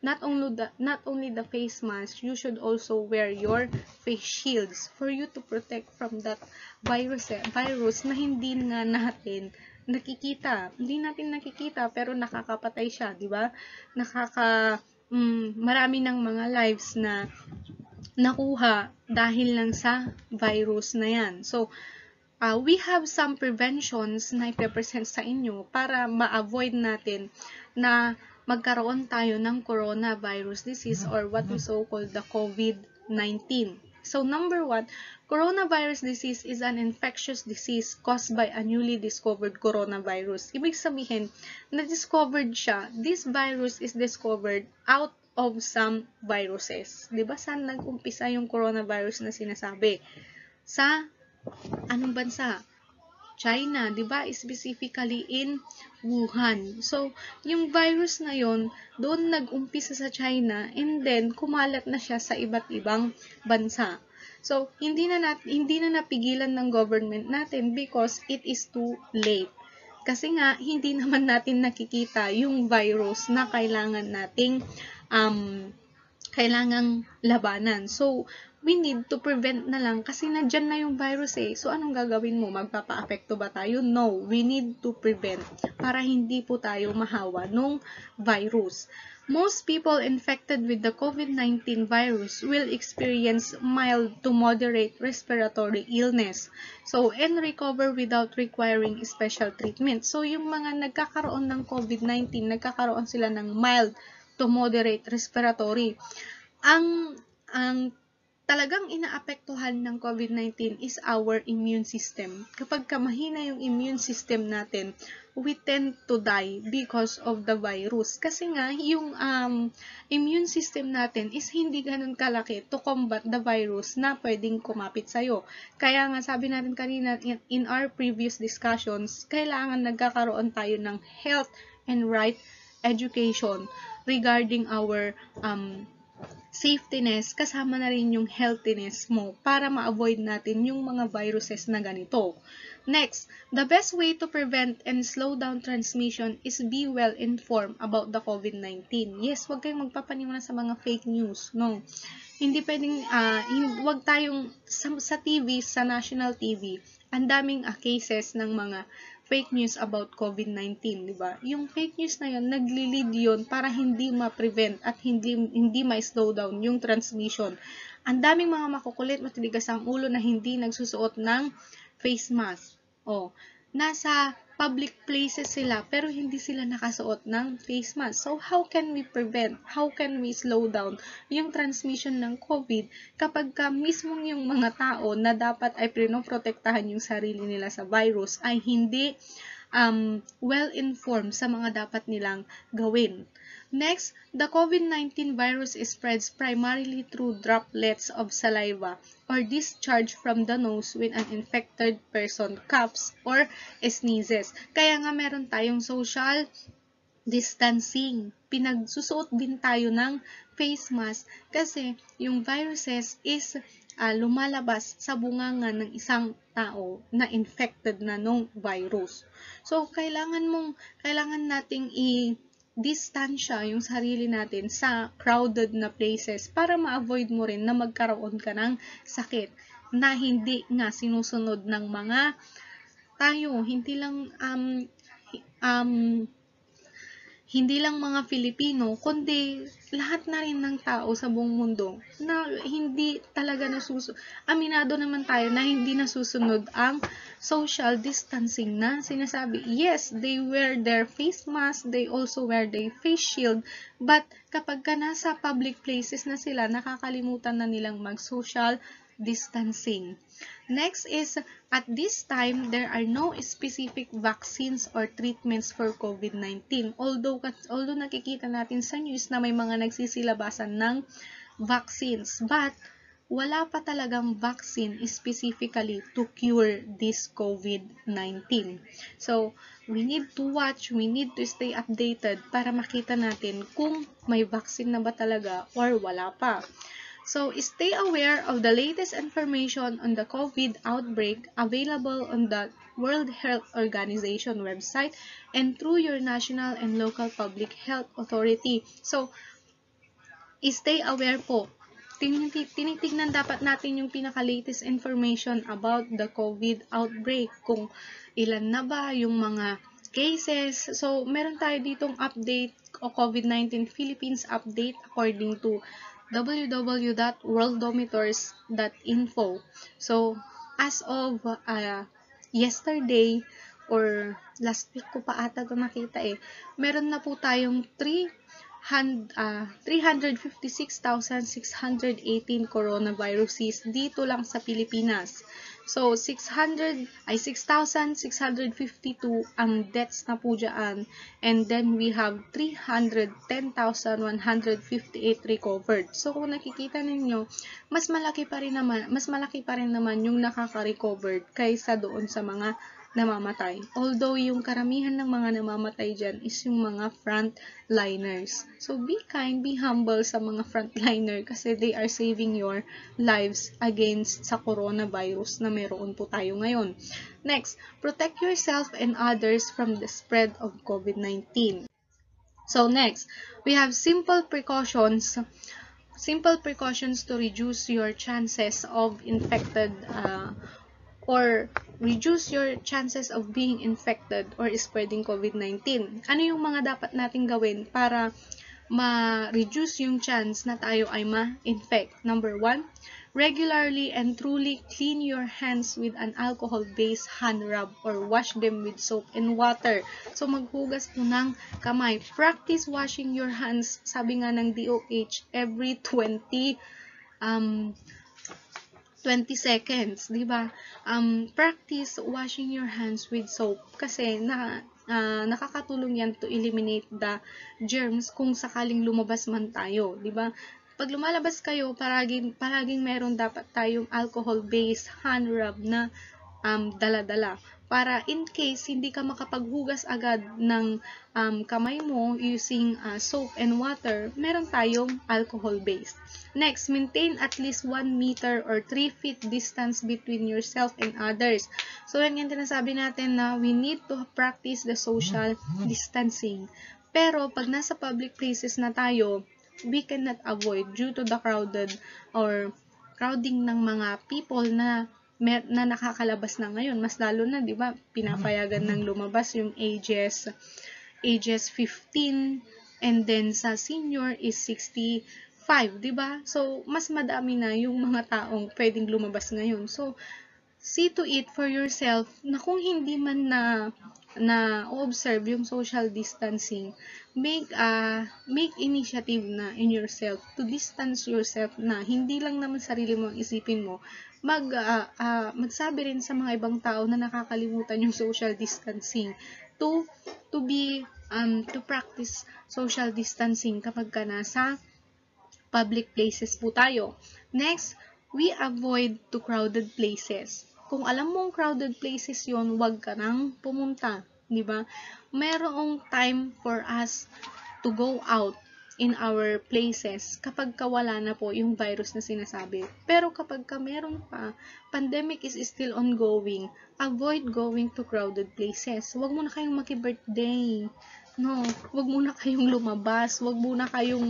not only the face mask, you should also wear your face shields for you to protect from that virus na hindi nga natin nakikita. Hindi natin nakikita pero nakakapatay siya, di ba? Marami ng mga lives na nakuha dahil lang sa virus na yan. So, we have some preventions na ipe-present sa inyo para ma-avoid natin na magkaroon tayo ng coronavirus disease or what we so-called the COVID-19. So, number 1, coronavirus disease is an infectious disease caused by a newly discovered coronavirus. Ibig sabihin, na-discovered siya, this virus is discovered out of some viruses. Diba saan nag-umpisa yung coronavirus na sinasabi? Sa anong bansa? China, 'di ba? Specifically in Wuhan. So, yung virus na 'yon, doon nag-umpisa sa China and then kumalat na siya sa iba't ibang bansa. So, hindi na napigilan ng government natin because it is too late. Kasi nga hindi naman natin nakikita yung virus na kailangang labanan. So, we need to prevent na lang kasi nandyan na yung virus eh. So, anong gagawin mo? Magpapa-apekto ba tayo? No. We need to prevent para hindi po tayo mahawa nung virus. Most people infected with the COVID-19 virus will experience mild to moderate respiratory illness. So, and recover without requiring special treatment. So, yung mga nagkakaroon ng COVID-19, nagkakaroon sila ng mild to moderate respiratory. Ang talagang inaapektuhan ng COVID-19 is our immune system. Kapag mahina yung immune system natin, we tend to die because of the virus. Kasi nga, yung immune system natin is hindi ganun kalaki to combat the virus na pwedeng kumapit sa'yo. Kaya nga, sabi natin kanina in our previous discussions, kailangan nagkakaroon tayo ng health and right education regarding our safetyness, kasama na rin yung healthiness mo para ma-avoid natin yung mga viruses na ganito. Next, the best way to prevent and slow down transmission is be well informed about the COVID-19. Yes, huwag kayong magpapaniwala sa mga fake news, no? hindi pwedeng, wag tayong, sa TV, sa national TV, ang daming cases ng mga fake news about COVID-19, di ba? Yung fake news na yun, nagli-lead yun para hindi ma-prevent at hindi ma-slow down yung transmission. Ang daming mga makukulit, matitigas ang ulo na hindi nagsusuot ng face mask. Oh, nasa public places sila pero hindi sila nakasuot ng face mask. So, how can we prevent? How can we slow down yung transmission ng COVID kapag mismong yung mga tao na dapat ay pinoprotektahan yung sarili nila sa virus ay hindi well-informed sa mga dapat nilang gawin. Next, the COVID-19 virus spreads primarily through droplets of saliva or discharge from the nose when an infected person coughs or sneezes. Kaya nga meron tayong social distancing. Pinagsusuot din tayo ng face mask kasi yung viruses is lumalabas sa bunganga ng isang tao na infected na nung virus. So, kailangan nating distansya yung sarili natin sa crowded na places para ma-avoid mo rin na magkaroon ka ng sakit na hindi nga sinusunod ng mga tayo, hindi lang mga Filipino, kundi lahat na rin ng tao sa buong mundo na hindi talaga aminado naman tayo na hindi nasusunod ang social distancing na sinasabi. Yes, they wear their face mask, they also wear their face shield, but kapag ka nasa public places na sila, nakakalimutan na nilang mag-social distancing. Next is, at this time, there are no specific vaccines or treatments for COVID-19. Although nakikita natin sa news na may mga nagsisilabasan ng vaccines, but wala pa talagang vaccine specifically to cure this COVID-19. So, we need to watch, we need to stay updated para makita natin kung may vaccine na ba talaga or wala pa. So, stay aware of the latest information on the COVID outbreak available on the World Health Organization website and through your national and local public health authority. So, stay aware po. Tinitignan dapat natin yung pinaka-latest information about the COVID outbreak, kung ilan na ba yung mga cases. So, meron tayo ditong update o COVID-19 Philippines update according to www.worldometers.info. So, as of yesterday or last week ko pa ata ito nakita meron na po tayong 356,618 coronaviruses dito lang sa Pilipinas. So, 6,652 ang deaths na po dyan. And then, we have 310,158 recovered. So, kung nakikita ninyo, mas malaki pa rin naman yung nakaka-recovered kaysa doon sa mga namamatay. Although, yung karamihan ng mga namamatay dyan is yung mga frontliners. So, be kind, be humble sa mga frontliner kasi they are saving your lives against sa coronavirus na meron po tayo ngayon. Next, protect yourself and others from the spread of COVID-19. So, next, we have simple precautions to reduce your chances of being infected or spreading COVID-19. Ano yung mga dapat nating gawin para ma-reduce yung chance na tayo ay ma-infect? Number 1, regularly and truly clean your hands with an alcohol-based hand rub or wash them with soap and water. So, maghugas po ng kamay. Practice washing your hands, sabi nga ng DOH, every 20 seconds, di ba? Practice washing your hands with soap kasi nakakatulong yan to eliminate the germs kung sakaling lumabas man tayo, di ba? Pag lumalabas kayo, palaging meron dapat tayong alcohol-based hand rub na dala-dala para in case hindi ka makapaghugas agad ng kamay mo using soap and water, meron tayong alcohol-based. Next, maintain at least 1 meter or 3 feet distance between yourself and others. So, yan yung tinasabi natin na we need to practice the social distancing. Pero, pag nasa public places na tayo, we cannot avoid due to the crowding ng mga people na nakakalabas na ngayon. Mas lalo na, di ba, pinapayagan ng lumabas yung ages 15, and then sa senior is 65, di ba? So, mas madami na yung mga taong pwedeng lumabas ngayon. So, see to it for yourself na kung hindi man na observe yung social distancing, make initiative na in yourself to distance yourself, na hindi lang naman sarili mo ang isipin mo, magsabi rin sa mga ibang tao na nakakalimutan yung social distancing to practice social distancing kapag ka nasa public places po tayo. Next, we avoid to crowded places. Kung alam mong crowded places yon, wag ka nang pumunta, di ba? Merong time for us to go out in our places kapag wala na po yung virus na sinasabi. Pero kapag meron pa, pandemic is still ongoing, avoid going to crowded places. Wag mo na kayong maki-birthday. No, wag muna kayong lumabas, wag muna kayong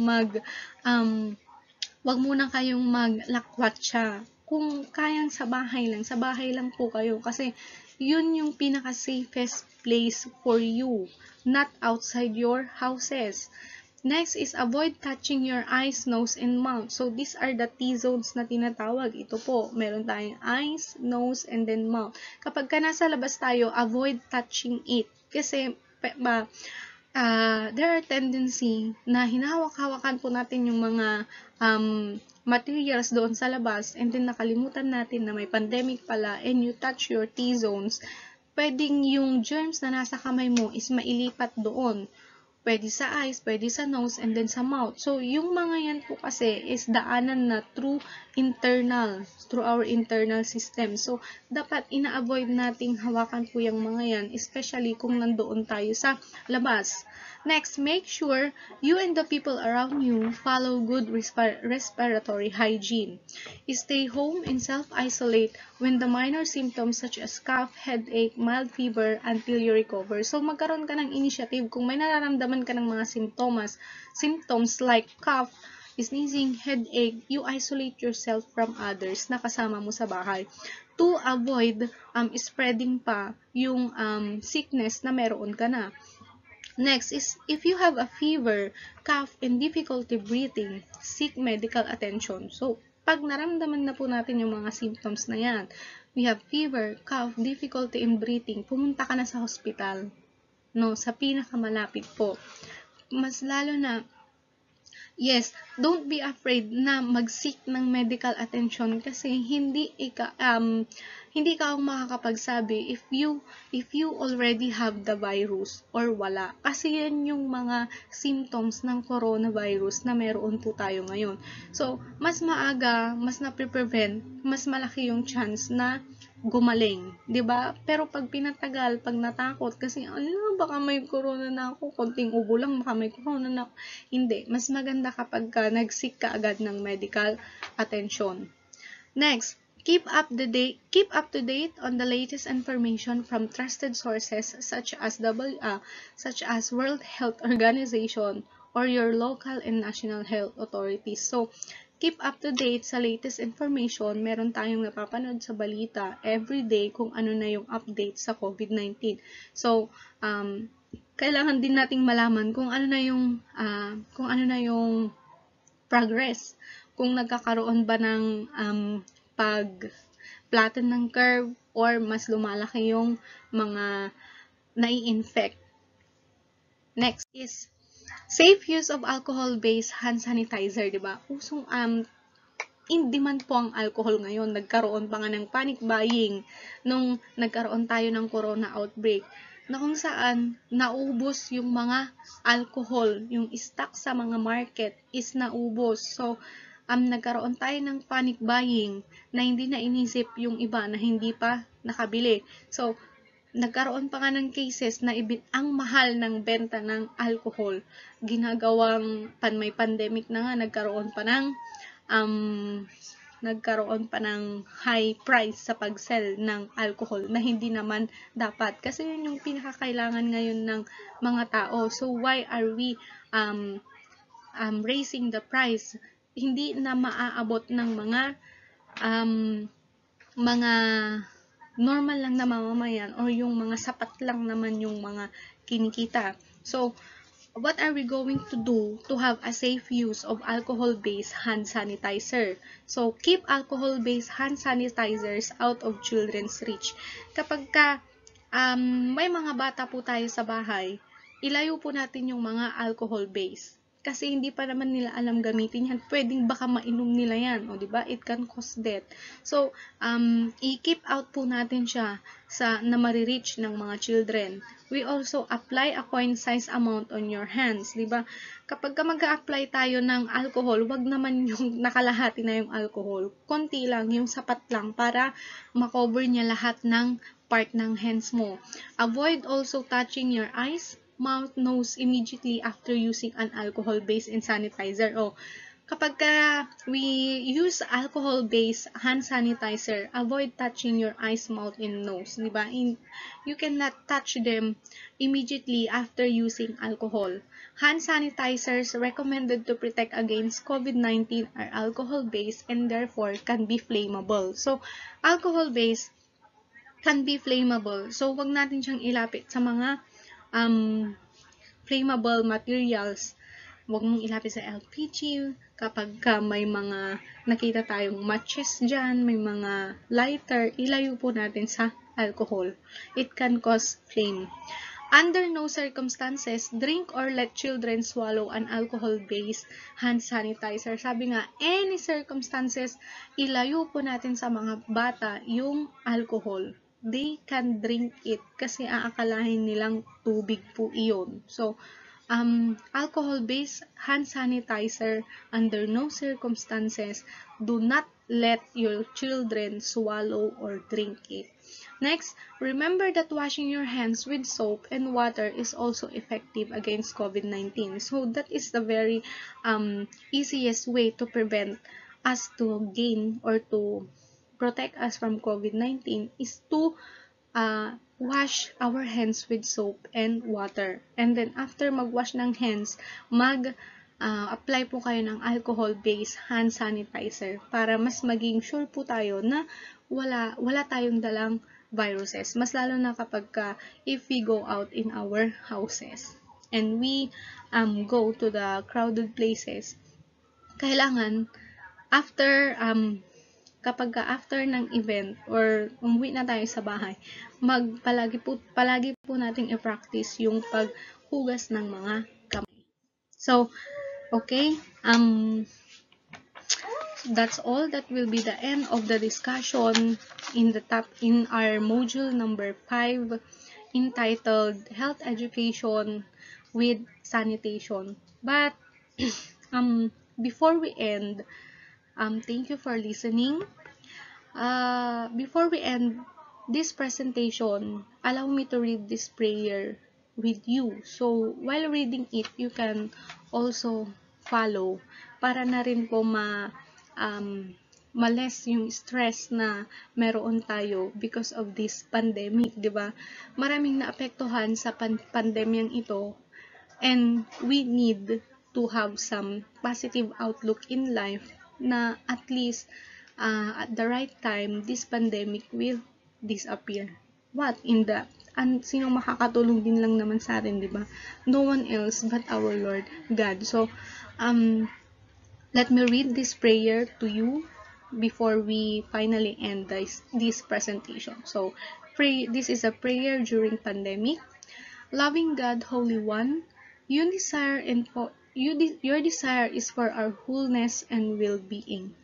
wag muna kayong maglakwatsa. Kung kayang sa bahay lang po kayo, kasi yun yung pinaka-safest place for you, not outside your houses. Next is avoid touching your eyes, nose, and mouth. So, these are the T-zones na tinatawag. Ito po, meron tayong eyes, nose, and then mouth. Kapag ka nasa labas tayo, avoid touching it. Kasi, there are tendency na hinahawak-hawakan po natin yung mga materials doon sa labas, and then nakalimutan natin na may pandemic pala, and you touch your T-zones, pwedeng yung germs na nasa kamay mo is mailipat doon. Pwede sa eyes, pwede sa nose, and then sa mouth. So, yung mga yan po kasi is daanan na through our internal system. So, dapat ina-avoid nating hawakan po yung mga yan, especially kung nandoon tayo sa labas. Next, make sure you and the people around you follow good respiratory hygiene. Stay home and self-isolate when the minor symptoms such as cough, headache, mild fever until you recover. So, magkaroon ka ng initiative kung may nararamdaman ka ng mga symptoms like cough, sneezing, headache, you isolate yourself from others na kasama mo sa bahay to avoid spreading pa yung sickness na meron ka na. Next is, if you have a fever, cough, and difficulty breathing, seek medical attention. So, pag naramdaman na po natin yung mga symptoms na yan, we have fever, cough, difficulty in breathing, pumunta ka na sa hospital, no, sa pinakamalapit po. Mas lalo na, yes, don't be afraid na mag-seek ng medical attention, kasi hindi ka ang makakapagsabi if you already have the virus or wala. Kasi yan yung mga symptoms ng coronavirus na meron po tayo ngayon. So, mas maaga, mas na-prevent, mas malaki yung chance na gumaling, 'di ba? Pero pag pinatagal, pag natakot kasi baka may corona na ako, konting ubo lang baka may corona na ako. Hindi, mas maganda kapag nag-seek ka agad ng medical attention. Next, keep up to date on the latest information from trusted sources such as World Health Organization or your local and national health authorities. So, keep up to date sa latest information. Meron tayong napapanood sa balita everyday kung ano na yung update sa COVID-19. So, kailangan din nating malaman kung ano na yung progress. Kung nagkakaroon ba ng pag-flatten ng curve or mas lumalaki yung mga nai-infect. Next is safe use of alcohol-based hand sanitizer, di ba? Usong in demand po ang alcohol ngayon. Nagkaroon pa nga ng panic buying nung nagkaroon tayo ng corona outbreak, na kung saan naubos yung mga alcohol, yung stock sa mga market is naubos. So, nagkaroon tayo ng panic buying na hindi na inisip yung iba na hindi pa nakabili. So, nagkaroon pa nga ng cases na ang mahal ng benta ng alcohol. Ginagawang may pandemic na nga, nagkaroon pa ng high price sa pag-sell ng alcohol na hindi naman dapat. Kasi yun yung pinakakailangan ngayon ng mga tao. So, why are we raising the price, hindi na maaabot ng mga normal lang na mamamayan or yung mga sapat lang naman yung mga kinikita. So, what are we going to do to have a safe use of alcohol-based hand sanitizer? So, keep alcohol-based hand sanitizers out of children's reach. Kapag may mga bata po tayo sa bahay, ilayo po natin yung mga alcohol-based. Kasi hindi pa naman nila alam gamitin yan. Pwedeng baka mainom nila yan. O, diba? It can cause death. So, i-keep out po natin siya na marireach ng mga children. We also apply a coin size amount on your hands. Diba? Kapag mag-a-apply tayo ng alcohol, wag naman yung nakalahati na yung alcohol. Konti lang, yung sapat lang para makover niya lahat ng part ng hands mo. Avoid also touching your eyes, mouth, nose immediately after using an alcohol-based sanitizer. Kapag we use alcohol-based hand sanitizer, avoid touching your eyes, mouth, and nose. Diba? You cannot touch them immediately after using alcohol. Hand sanitizers recommended to protect against COVID-19 are alcohol-based and therefore can be flammable. So, alcohol-based can be flammable. So, wag natin siyang ilapit sa mga flammable materials. Huwag mong ilapit sa LPG. Kapag may mga nakita tayong matches dyan, may mga lighter, ilayo po natin sa alcohol. It can cause flame. Under no circumstances, drink or let children swallow an alcohol-based hand sanitizer. Sabi nga, any circumstances, ilayo po natin sa mga bata yung alcohol. They can drink it kasi aakalahin nilang tubig po iyon. So, alcohol-based hand sanitizer, under no circumstances, do not let your children swallow or drink it. Next, remember that washing your hands with soap and water is also effective against COVID-19. So, that is the very easiest way to prevent us to gain or to protect us from COVID-19 is to wash our hands with soap and water. And then, after mag-wash ng hands, apply po kayo ng alcohol-based hand sanitizer para mas maging sure po tayo na wala tayong dalang viruses. Mas lalo na kapag if we go out in our houses and we go to the crowded places, kailangan after ng event or umuwi na tayo sa bahay, palagi po nating i-practice yung paghugas ng mga kamay. So, okay, that's all. That will be the end of the discussion in our module number 5 entitled Health Education with Sanitation. But before we end, thank you for listening. Before we end this presentation, allow me to read this prayer with you. So, while reading it, you can also follow para na rin po ma-less yung stress na meron tayo because of this pandemic, di ba? Maraming naapektuhan sa pandemyang ito, and we need to have some positive outlook in life na at least at the right time, this pandemic will disappear. What? Sinong makakatulong din lang naman sa atin, di ba? No one else but our Lord God. So, let me read this prayer to you before we finally end this presentation. So, this is a prayer during pandemic. Loving God, Holy One, your desire is for our wholeness and well-being.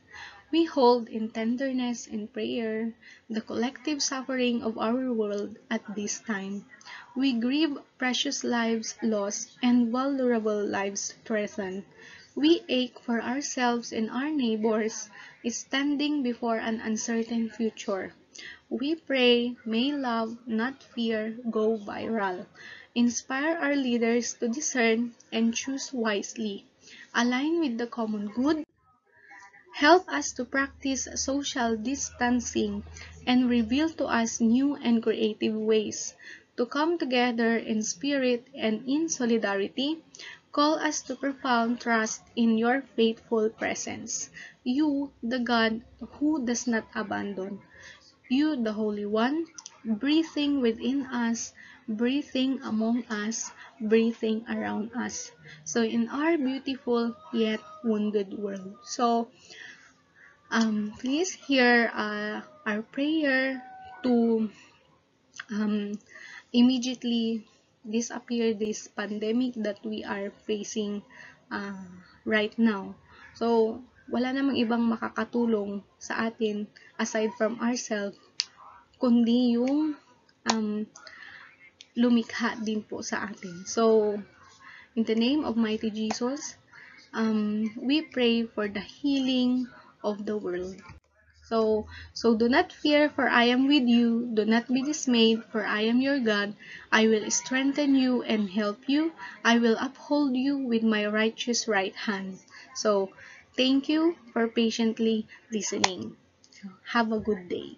We hold in tenderness and prayer the collective suffering of our world at this time. We grieve precious lives lost and vulnerable lives threatened. We ache for ourselves and our neighbors standing before an uncertain future. We pray, may love, not fear, go viral. Inspire our leaders to discern and choose wisely. Align with the common good. Help us to practice social distancing and reveal to us new and creative ways to come together in spirit and in solidarity. Call us to profound trust in your faithful presence. You, the God who does not abandon. You, the Holy One, breathing within us, breathing among us, breathing around us. So in our beautiful yet wounded world. So please hear our prayer to immediately disappear this pandemic that we are facing uh, right now. So, wala namang ibang makakatulong sa atin aside from ourselves, kundi yung um, lumikha din po sa atin. So, in the name of mighty Jesus, we pray for the healing of the world. So do not fear, for I am with you. Do not be dismayed, for I am your God. I will strengthen you and help you. I will uphold you with my righteous right hand. So, thank you for patiently listening. Have a good day.